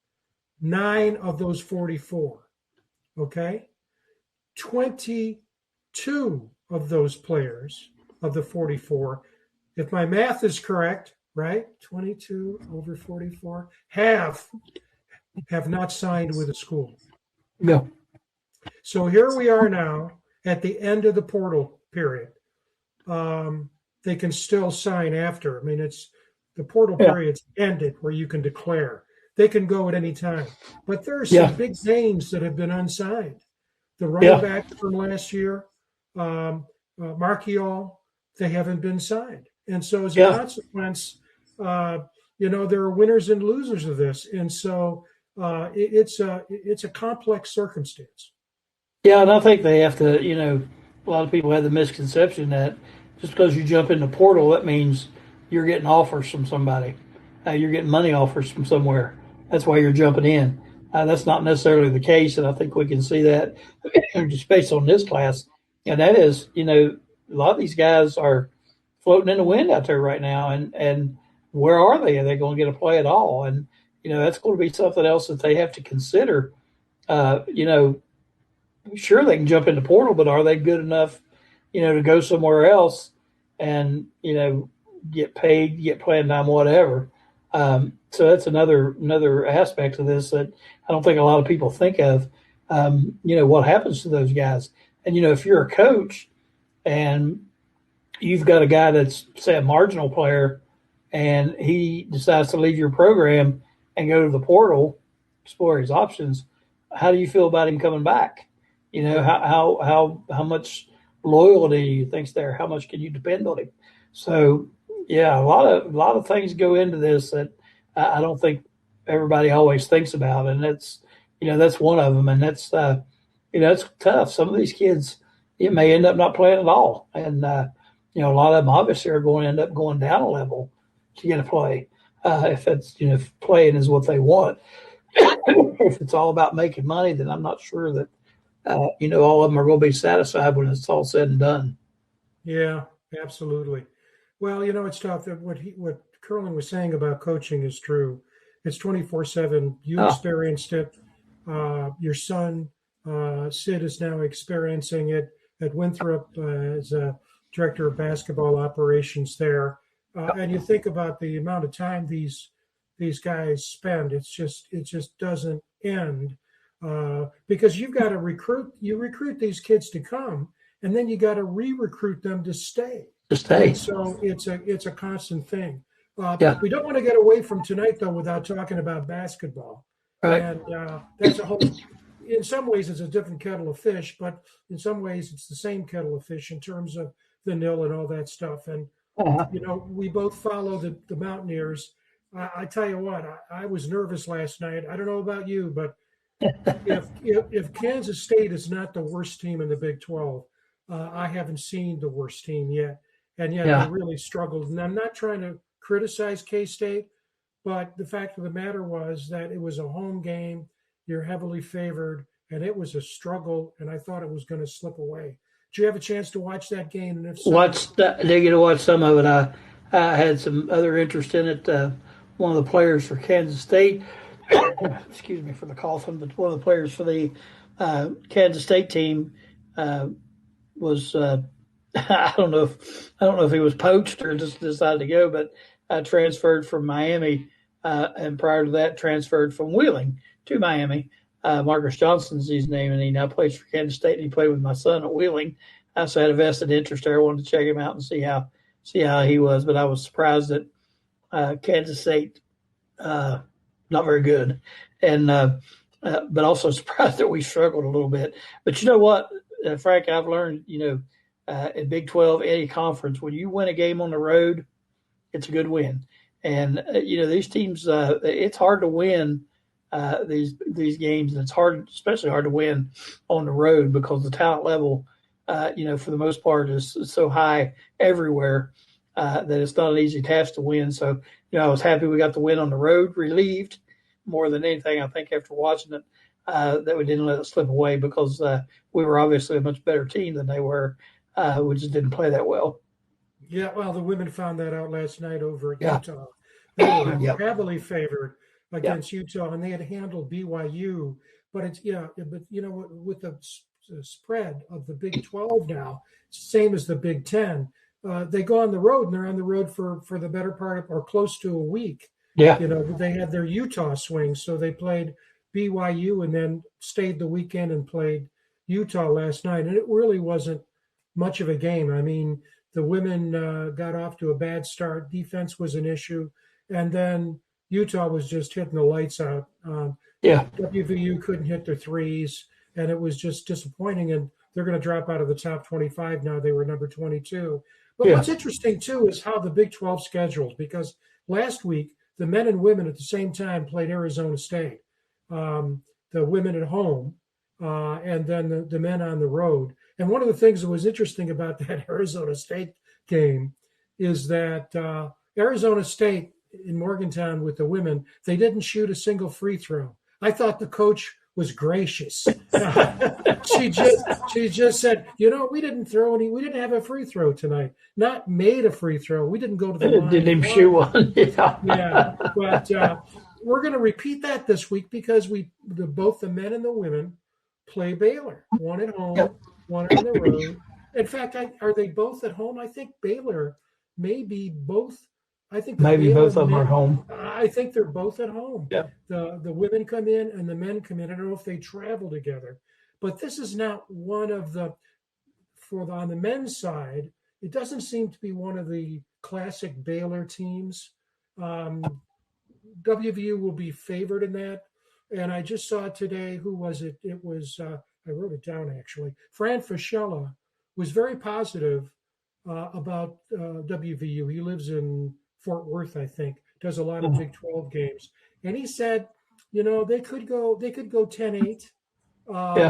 9 of those 44. Okay? 22 of those players of the 44, if my math is correct, right? 22 over 44, have not signed with a school. No. So here we are now at the end of the portal period. They can still sign after. I mean, it's the portal period's ended where you can declare. They can go at any time. But there are some big names that have been unsigned. The running back from last year, Markiol, they haven't been signed. And so as a consequence, there are winners and losers of this. And so it's a complex circumstance. Yeah, and I think they have to, a lot of people have the misconception that just because you jump in the portal, that means you're getting offers from somebody. You're getting money offers from somewhere. That's why you're jumping in. That's not necessarily the case, and I think we can see that just based on this class. And that is, a lot of these guys are floating in the wind out there right now, and where are they? Are they going to get a play at all? And, that's going to be something else that they have to consider. Sure, they can jump in the portal, but are they good enough, to go somewhere else and, get paid, get playing time, whatever. So that's another aspect of this that I don't think a lot of people think of, what happens to those guys. And, if you're a coach and you've got a guy that's, say, a marginal player and he decides to leave your program and go to the portal, explore his options, how do you feel about him coming back? How much loyalty do you think's there? How much can you depend on him? So, yeah, a lot of things go into this that I don't think everybody always thinks about, and that's one of them, and that's it's tough. Some of these kids, it may end up not playing at all, and a lot of them obviously are going to end up going down a level to get a play if it's if playing is what they want. If it's all about making money, then I'm not sure that all of them are going to be satisfied when it's all said and done. Yeah, absolutely. Well, it's tough. What Curlin was saying about coaching is true. It's 24/7. You experienced it. Your son, Sid, is now experiencing it at Winthrop as a director of basketball operations there. And you think about the amount of time these guys spend. It just doesn't end because you've got to recruit. You recruit these kids to come, and then you got to re-recruit them to stay. And so it's a constant thing. We don't want to get away from tonight, though, without talking about basketball. Right. And that's a whole. In some ways, it's a different kettle of fish, but in some ways, it's the same kettle of fish in terms of the nil and all that stuff. And we both follow the Mountaineers. I tell you what, I was nervous last night. I don't know about you, but if Kansas State is not the worst team in the Big 12, I haven't seen the worst team yet. And yet they really struggled. And I'm not trying to criticize K-State, but the fact of the matter was that it was a home game. You're heavily favored, and it was a struggle, and I thought it was going to slip away. Did you have a chance to watch that game? And if so, I did get to watch some of it. I had some other interest in it. One of the players for Kansas State, excuse me for the coughing, but one of the players for the Kansas State team was I don't know if he was poached or just decided to go, but transferred from Miami, and prior to that, transferred from Wheeling to Miami. Marcus Johnson's his name, and he now plays for Kansas State. And he played with my son at Wheeling. I also had a vested interest there. I wanted to check him out and see how he was, but I was surprised that Kansas State not very good, and but also surprised that we struggled a little bit. But you know what, Frank, I've learned in Big 12, any conference, when you win a game on the road, it's a good win. And these teams, it's hard to win these games, and it's especially hard to win on the road because the talent level, for the most part, is so high everywhere that it's not an easy task to win. So, I was happy we got the win on the road, relieved more than anything. I think after watching it that we didn't let it slip away because we were obviously a much better team than they were. We just didn't play that well. Yeah, well, the women found that out last night over at Yeah. Utah. They were Yep. heavily favored against Utah, and they had handled BYU. But with the spread of the Big 12 now, same as the Big 10, they go on the road, and they're on the road for the better part of, or close to a week. Yeah. They had their Utah swing, so they played BYU and then stayed the weekend and played Utah last night, and it really wasn't much of a game. I mean, the women got off to a bad start. Defense was an issue. And then Utah was just hitting the lights out. WVU couldn't hit their threes, and it was just disappointing. And they're going to drop out of the top 25 now. They were number 22. But what's interesting, too, is how the Big 12 scheduled, because last week, the men and women at the same time played Arizona State, the women at home, and then the men on the road. And one of the things that was interesting about that Arizona State game is that Arizona State in Morgantown with the women, they didn't shoot a single free throw. I thought the coach was gracious. She just said, we didn't have a free throw tonight. Not made a free throw. We didn't go to the line. Didn't even shoot one. Yeah. But we're going to repeat that this week because both the men and the women play Baylor, one at home, one on the road. In fact, are they both at home? I think Baylor may be both. I think maybe both of them are home. I think they're both at home. Yeah. The women come in and the men come in. I don't know if they travel together, but this is not one of on the men's side. It doesn't seem to be one of the classic Baylor teams. WVU will be favored in that. And I just saw today, who was it? It was, I wrote it down actually. Fran Fischella was very positive about WVU. He lives in Fort Worth, I think, does a lot of Big 12 games. And he said, they could go 10-8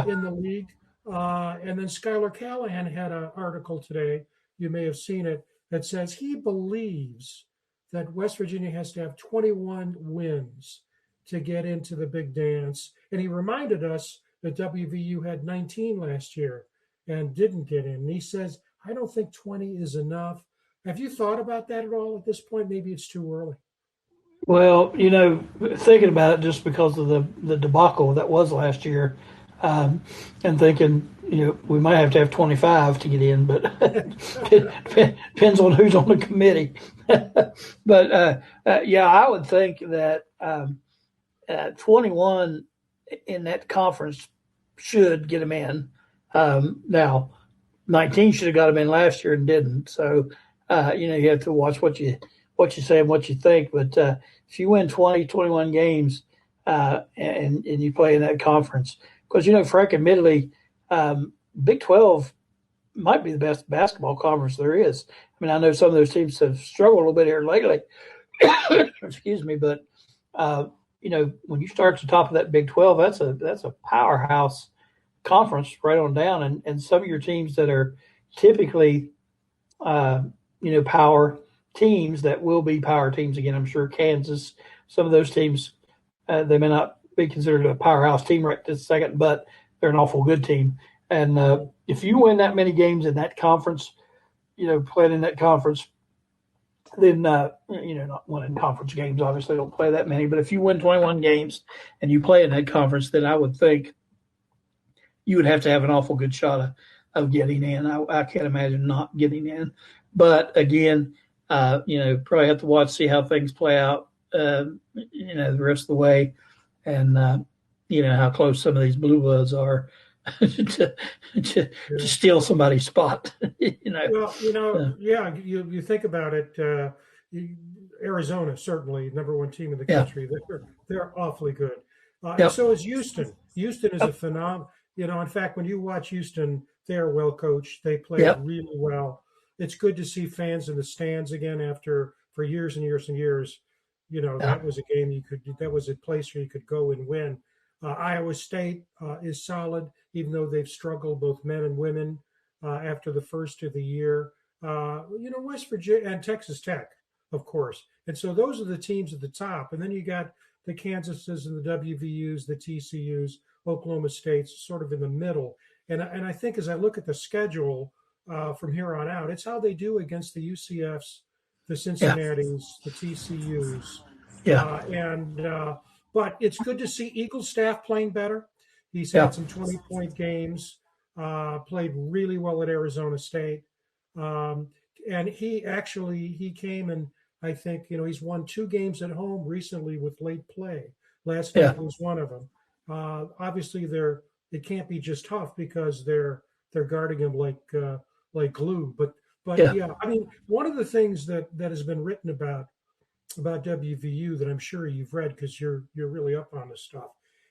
in the league. And then Skylar Callahan had an article today, you may have seen it, that says he believes that West Virginia has to have 21 wins to get into the big dance. And he reminded us that WVU had 19 last year and didn't get in. And he says, I don't think 20 is enough. Have you thought about that at all at this point? Maybe it's too early. Well, thinking about it just because of the debacle that was last year, and thinking, we might have to have 25 to get in, but depends on who's on the committee. But I would think that 21 in that conference should get them in. Now, 19 should have got them in last year and didn't. So, you have to watch what you say and what you think. But if you win 20, 21 games and you play in that conference, because, Frank, admittedly, Big 12 might be the best basketball conference there is. I mean, I know some of those teams have struggled a little bit here lately. Excuse me, but when you start at the top of that Big 12, that's a powerhouse conference right on down, and some of your teams that are typically power teams that will be power teams again. I'm sure Kansas, some of those teams, they may not be considered a powerhouse team right this second, but they're an awful good team. And if you win that many games in that conference, playing in that conference, then, not winning conference games, obviously don't play that many, but if you win 21 games and you play in that conference, then I would think you would have to have an awful good shot of getting in. I can't imagine not getting in. But again, probably have to see how things play out, the rest of the way, and, how close some of these blue bloods are to steal somebody's spot. Well, you think about it. Arizona, certainly number one team in the country. They're awfully good. And so is Houston. Houston is a phenomenal. In fact, when you watch Houston, they're well coached. They play really well. It's good to see fans in the stands again for years and years and years. That was a game that was a place where you could go and win. Iowa State is solid, even though they've struggled, both men and women, after the first of the year. West Virginia and Texas Tech, of course. And so those are the teams at the top. And then you got the Kansases and the WVUs, the TCUs, Oklahoma State's sort of in the middle. And I think as I look at the schedule from here on out, it's how they do against the UCFs, the Cincinnatis, the TCUs. But it's good to see Eagles staff playing better. He's had some 20-point games, played really well at Arizona State. And he came and I think, he's won 2 games at home recently with late play. Last night was one of them. Obviously, it can't be just tough because they're guarding him like glue. But I mean, one of the things that has been written about WVU that I'm sure you've read because you're really up on this stuff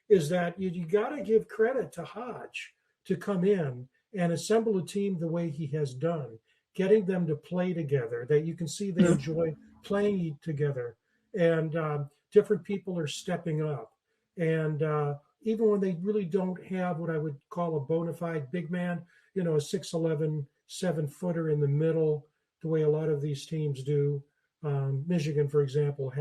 is that you got to give credit to Hodge to come in and assemble a team the way he has done, getting them to play together, that you can see they enjoy playing together, and different people are stepping up. And even when they really don't have what I would call a bona fide big man, a 6'11", 7-footer in the middle, the way a lot of these teams do. Michigan, for example,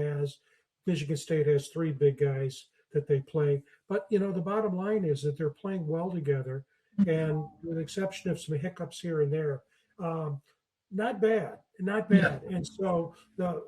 Michigan State has 3 big guys that they play. But, the bottom line is that they're playing well together. And with the exception of some hiccups here and there, not bad. Yeah. And so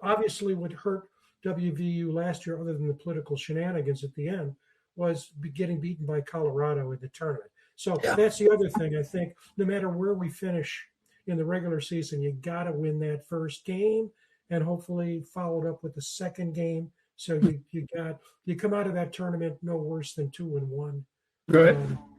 obviously what hurt WVU last year, other than the political shenanigans at the end, was getting beaten by Colorado in the tournament. So that's the other thing. I think no matter where we finish in the regular season, you got to win that first game and hopefully followed up with the second game. So you come out of that tournament no worse than 2-1. Right.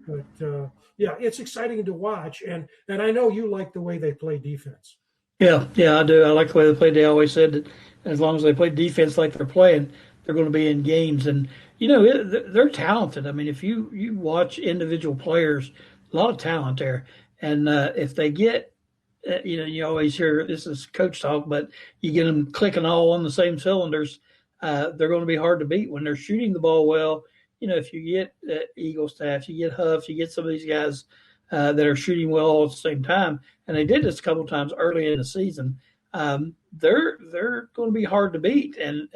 But it's exciting to watch, and I know you like the way they play defense. Yeah, I do. I like the way they play. They always said that as long as they play defense like they're playing, they're going to be in games. And they're talented. I mean, if you watch individual players, a lot of talent there. And if they get, you always hear this is coach talk, but you get them clicking all on the same cylinders, they're going to be hard to beat when they're shooting the ball well. If you get Eagle staff, you get Huff, you get some of these guys that are shooting well all at the same time, and they did this a couple of times early in the season. They're going to be hard to beat, and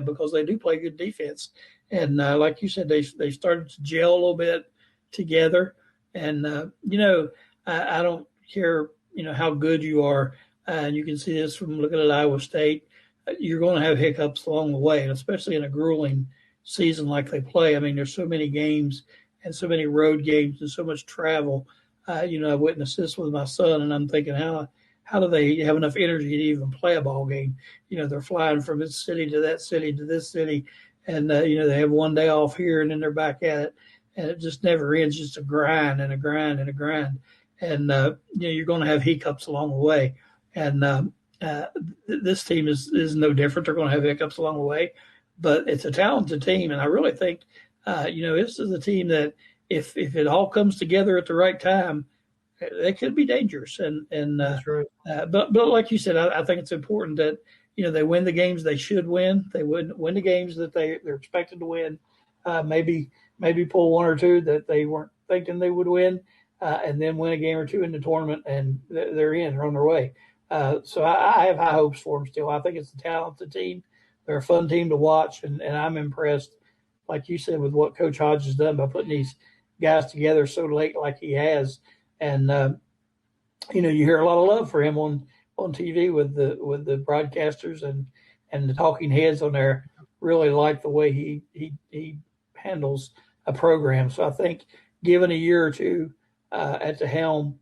because they do play good defense. And like you said, they started to gel a little bit together. And I don't care how good you are, and you can see this from looking at Iowa State. You're going to have hiccups along the way, and especially in a grueling season like they play. I mean, there's so many games and so many road games and so much travel. I witnessed this with my son, and I'm thinking, how do they have enough energy to even play a ball game? They're flying from this city to that city to this city, and they have one day off here, and then they're back at it, and it just never ends. Just a grind and a grind and a grind, and you're going to have hiccups along the way. And this team is no different. They're going to have hiccups along the way. But it's a talented team, and I really think, this is a team that if it all comes together at the right time, they could be dangerous. And That's right. But like you said, I think it's important that they win the games they should win. They win the games that they're expected to win. Maybe pull one or two that they weren't thinking they would win, and then win a game or two in the tournament, and they're on their way. So I have high hopes for them still. I think it's a talented team. They're a fun team to watch, and I'm impressed, like you said, with what Coach Hodge has done by putting these guys together so late like he has. And, you hear a lot of love for him on TV with the broadcasters and the talking heads on there really like the way he handles a program. So I think given a year or two at the helm,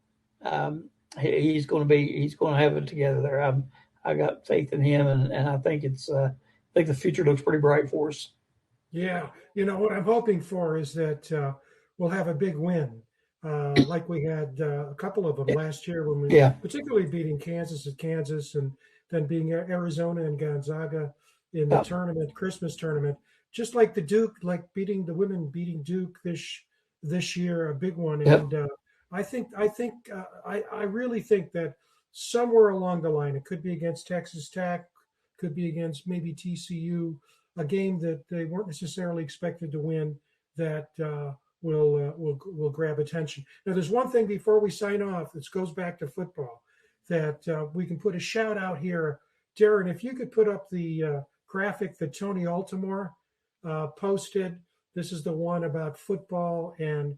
he's going to have it together there. I got faith in him, and I think I think the future looks pretty bright for us. Yeah. What I'm hoping for is that we'll have a big win, like we had a couple of them last year when we particularly beating Kansas at Kansas and then beating Arizona and Gonzaga in the tournament, Christmas tournament, just like the Duke, like beating Duke this year, a big one. And I really think that somewhere along the line, it could be against Texas Tech, could be against maybe TCU, a game that they weren't necessarily expected to win that will grab attention. Now, there's one thing before we sign off. This goes back to football that we can put a shout out here. Darren, if you could put up the graphic that Tony Altimore posted This is the one about football, and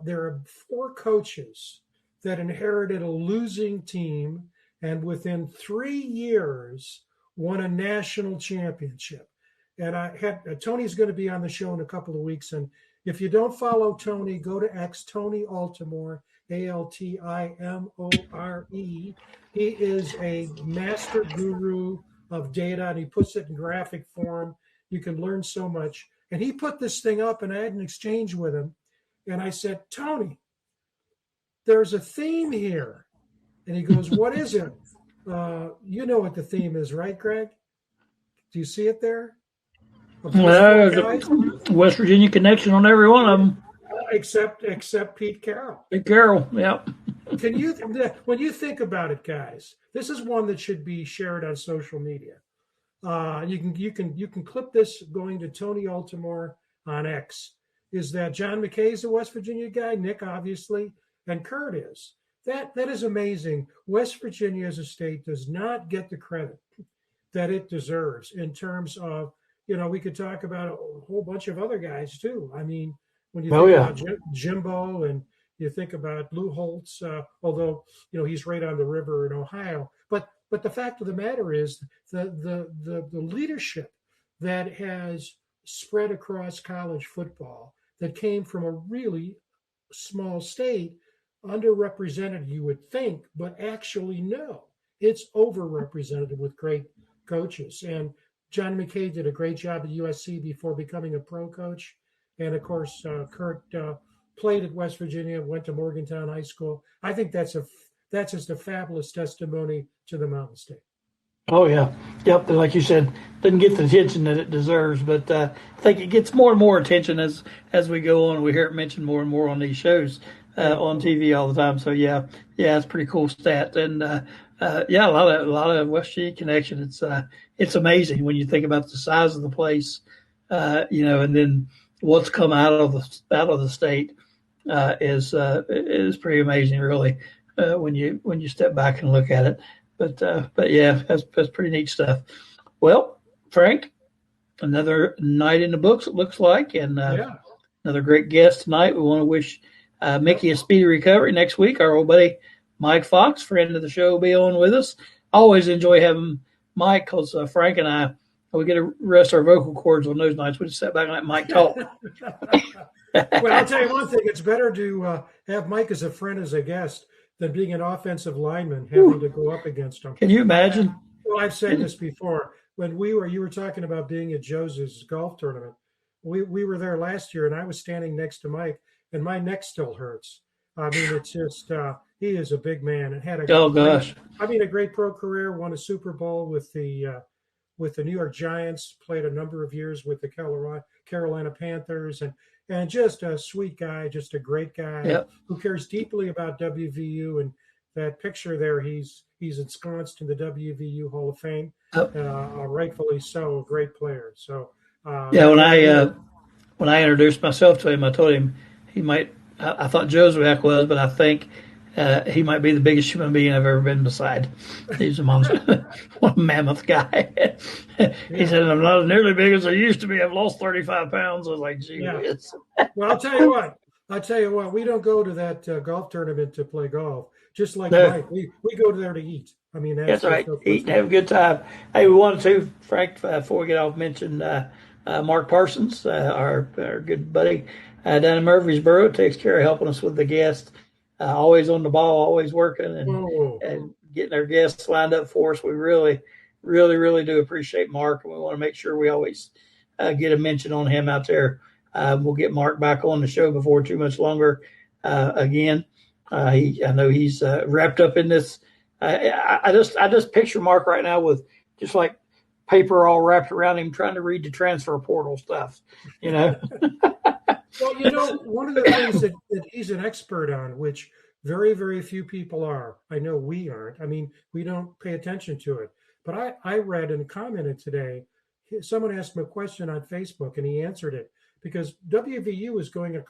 there are 4 coaches that inherited a losing team, and within 3 years won a national championship. And I had Tony's going to be on the show in a couple of weeks. And if you don't follow Tony, go to X, Tony Altimore, Altimore. He is a master guru of data, and he puts it in graphic form. You can learn so much. And he put this thing up, and I had an exchange with him. And I said, Tony, there's a theme here. And he goes, what is it? You know what the theme is, right, Greg? Do you see it there? West Virginia connection on every one of them. Except Pete Carroll. Pete Carroll, yeah. When you think about it, guys, this is one that should be shared on social media. You can clip this going to Tony Altimore on X. Is that John McKay's a West Virginia guy? Nick, obviously, and Kurt is. That is amazing. West Virginia as a state does not get the credit that it deserves in terms of, we could talk about a whole bunch of other guys too. I mean, when you think about Jimbo and you think about Lou Holtz, although, he's right on the river in Ohio. But the fact of the matter is the leadership that has spread across college football that came from a really small state, underrepresented, you would think, but actually no, it's overrepresented with great coaches. And John McKay did a great job at USC before becoming a pro coach. And of course, Kurt played at West Virginia, went to Morgantown High School. I think that's just a fabulous testimony to the Mountain State. Oh, yeah. Yep. Like you said, didn't get the attention that it deserves, but I think it gets more and more attention as we go on. We hear it mentioned more and more on these shows on TV all the time. So, yeah, it's a pretty cool stat. And, a lot of West Virginia connection. It's amazing when you think about the size of the place, and then what's come out of the state is pretty amazing, really, when you step back and look at it. But yeah, that's pretty neat stuff. Well, Frank, another night in the books, it looks like, and another great guest tonight. We want to wish Mickey a speedy recovery next week. Our old buddy Mike Fox, friend of the show, will be on with us. Always enjoy having Mike because Frank and I, we get to rest our vocal cords on those nights. We just sit back and let Mike talk. Well, I'll tell you one thing. It's better to have Mike as a friend, as a guest, than being an offensive lineman having to go up against him. Can you imagine? Well, I've said this before. When you were talking about being at Joe's golf tournament. We were there last year, and I was standing next to Mike, and my neck still hurts. I mean, it's just he is a big man and had a great pro career. Won a Super Bowl with the New York Giants. Played a number of years with the Carolina Panthers, and just a sweet guy, just a great guy who cares deeply about WVU. And that picture there, he's ensconced in the WVU Hall of Fame, rightfully so. A great player. So when I introduced myself to him, I told him he might. I thought Joseph was, but I think he might be the biggest human being I've ever been beside. He's one mammoth guy. He said, I'm not nearly big as I used to be. I've lost 35 pounds. I was like, gee whiz. Well, I'll tell you what. We don't go to that golf tournament to play golf. Just like Mike, we go there to eat. I mean, that's right. Eat and have a good time. Hey, we wanted to, Frank, before we get off, mention Mark Parsons, our good buddy down in Murfreesboro, takes care of helping us with the guests. Always on the ball, always working and getting our guests lined up for us. We really, really, really do appreciate Mark, and we want to make sure we always get a mention on him out there. We'll get Mark back on the show before too much longer again. I know he's wrapped up in this. I just picture Mark right now with just like paper all wrapped around him, trying to read the transfer portal stuff. Well, one of the things that he's an expert on, which very, very few people are. I know we aren't. I mean, we don't pay attention to it. But I read and commented today, someone asked him a question on Facebook, and he answered it, because WVU is doing a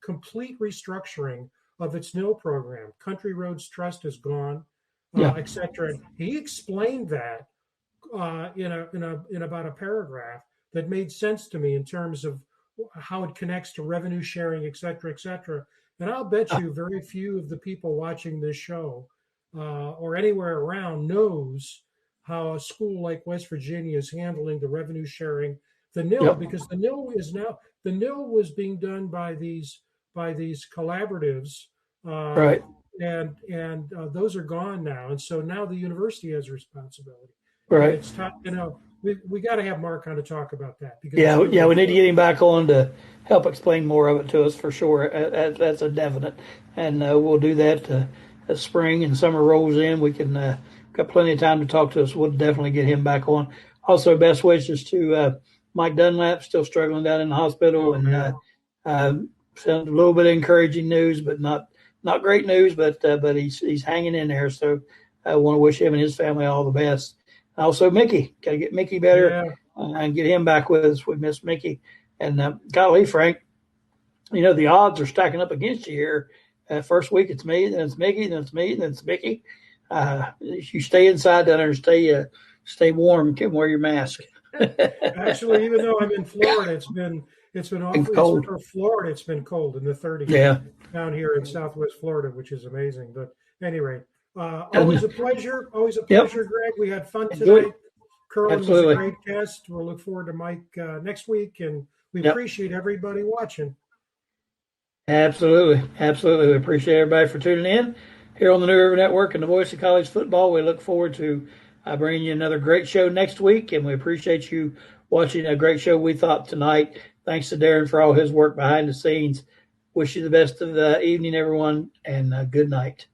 complete restructuring of its NIL program. Country Roads Trust is gone, et cetera. He explained that in about a paragraph. that made sense to me in terms of how it connects to revenue sharing, et cetera, et cetera. And I'll bet you very few of the people watching this show or anywhere around knows how a school like West Virginia is handling the revenue sharing, the nil, Yep. because the nil was being done by these collaboratives, Right. and those are gone now, and so now the university has a responsibility, and Right. it's time. We got to have Mark on to talk about that because Yeah. really Yeah. We need to get important. him back on to help explain more of it to us for sure. That's a definite, and we'll do that as spring and summer rolls in. We can got plenty of time to talk to us. We'll definitely get him back on. Also, best wishes to Mike Dunlap, still struggling down in the hospital, Oh and man, a little bit of encouraging news, but not great news. But he's hanging in there. So I want to wish him and his family all the best. Also, Mickey, got to get Mickey better yeah, and get him back with us. We miss Mickey. And golly, Frank, the odds are stacking up against you here. First week it's me, then it's Mickey, then it's me, then it's Mickey. You stay inside down there and stay warm. Can wear your mask. actually, even though I'm in Florida, it's been And awful. It's cold. for Florida. It's been cold in the 30s Yeah. down here in Southwest Florida, which is amazing. But anyway, And, always a pleasure. Always a yep. pleasure, Greg. We had fun Enjoy it. tonight. Curlin was a Absolutely. great guest. We'll look forward to Mike next week, and we Yep. appreciate everybody watching. Absolutely. Absolutely. We appreciate everybody for tuning in here on the New River Network and the Voice of College Football. We look forward to bringing you another great show next week, and we appreciate you watching a great show we thought tonight. Thanks to Darren for all his work behind the scenes. Wish you the best of the evening, everyone, and good night.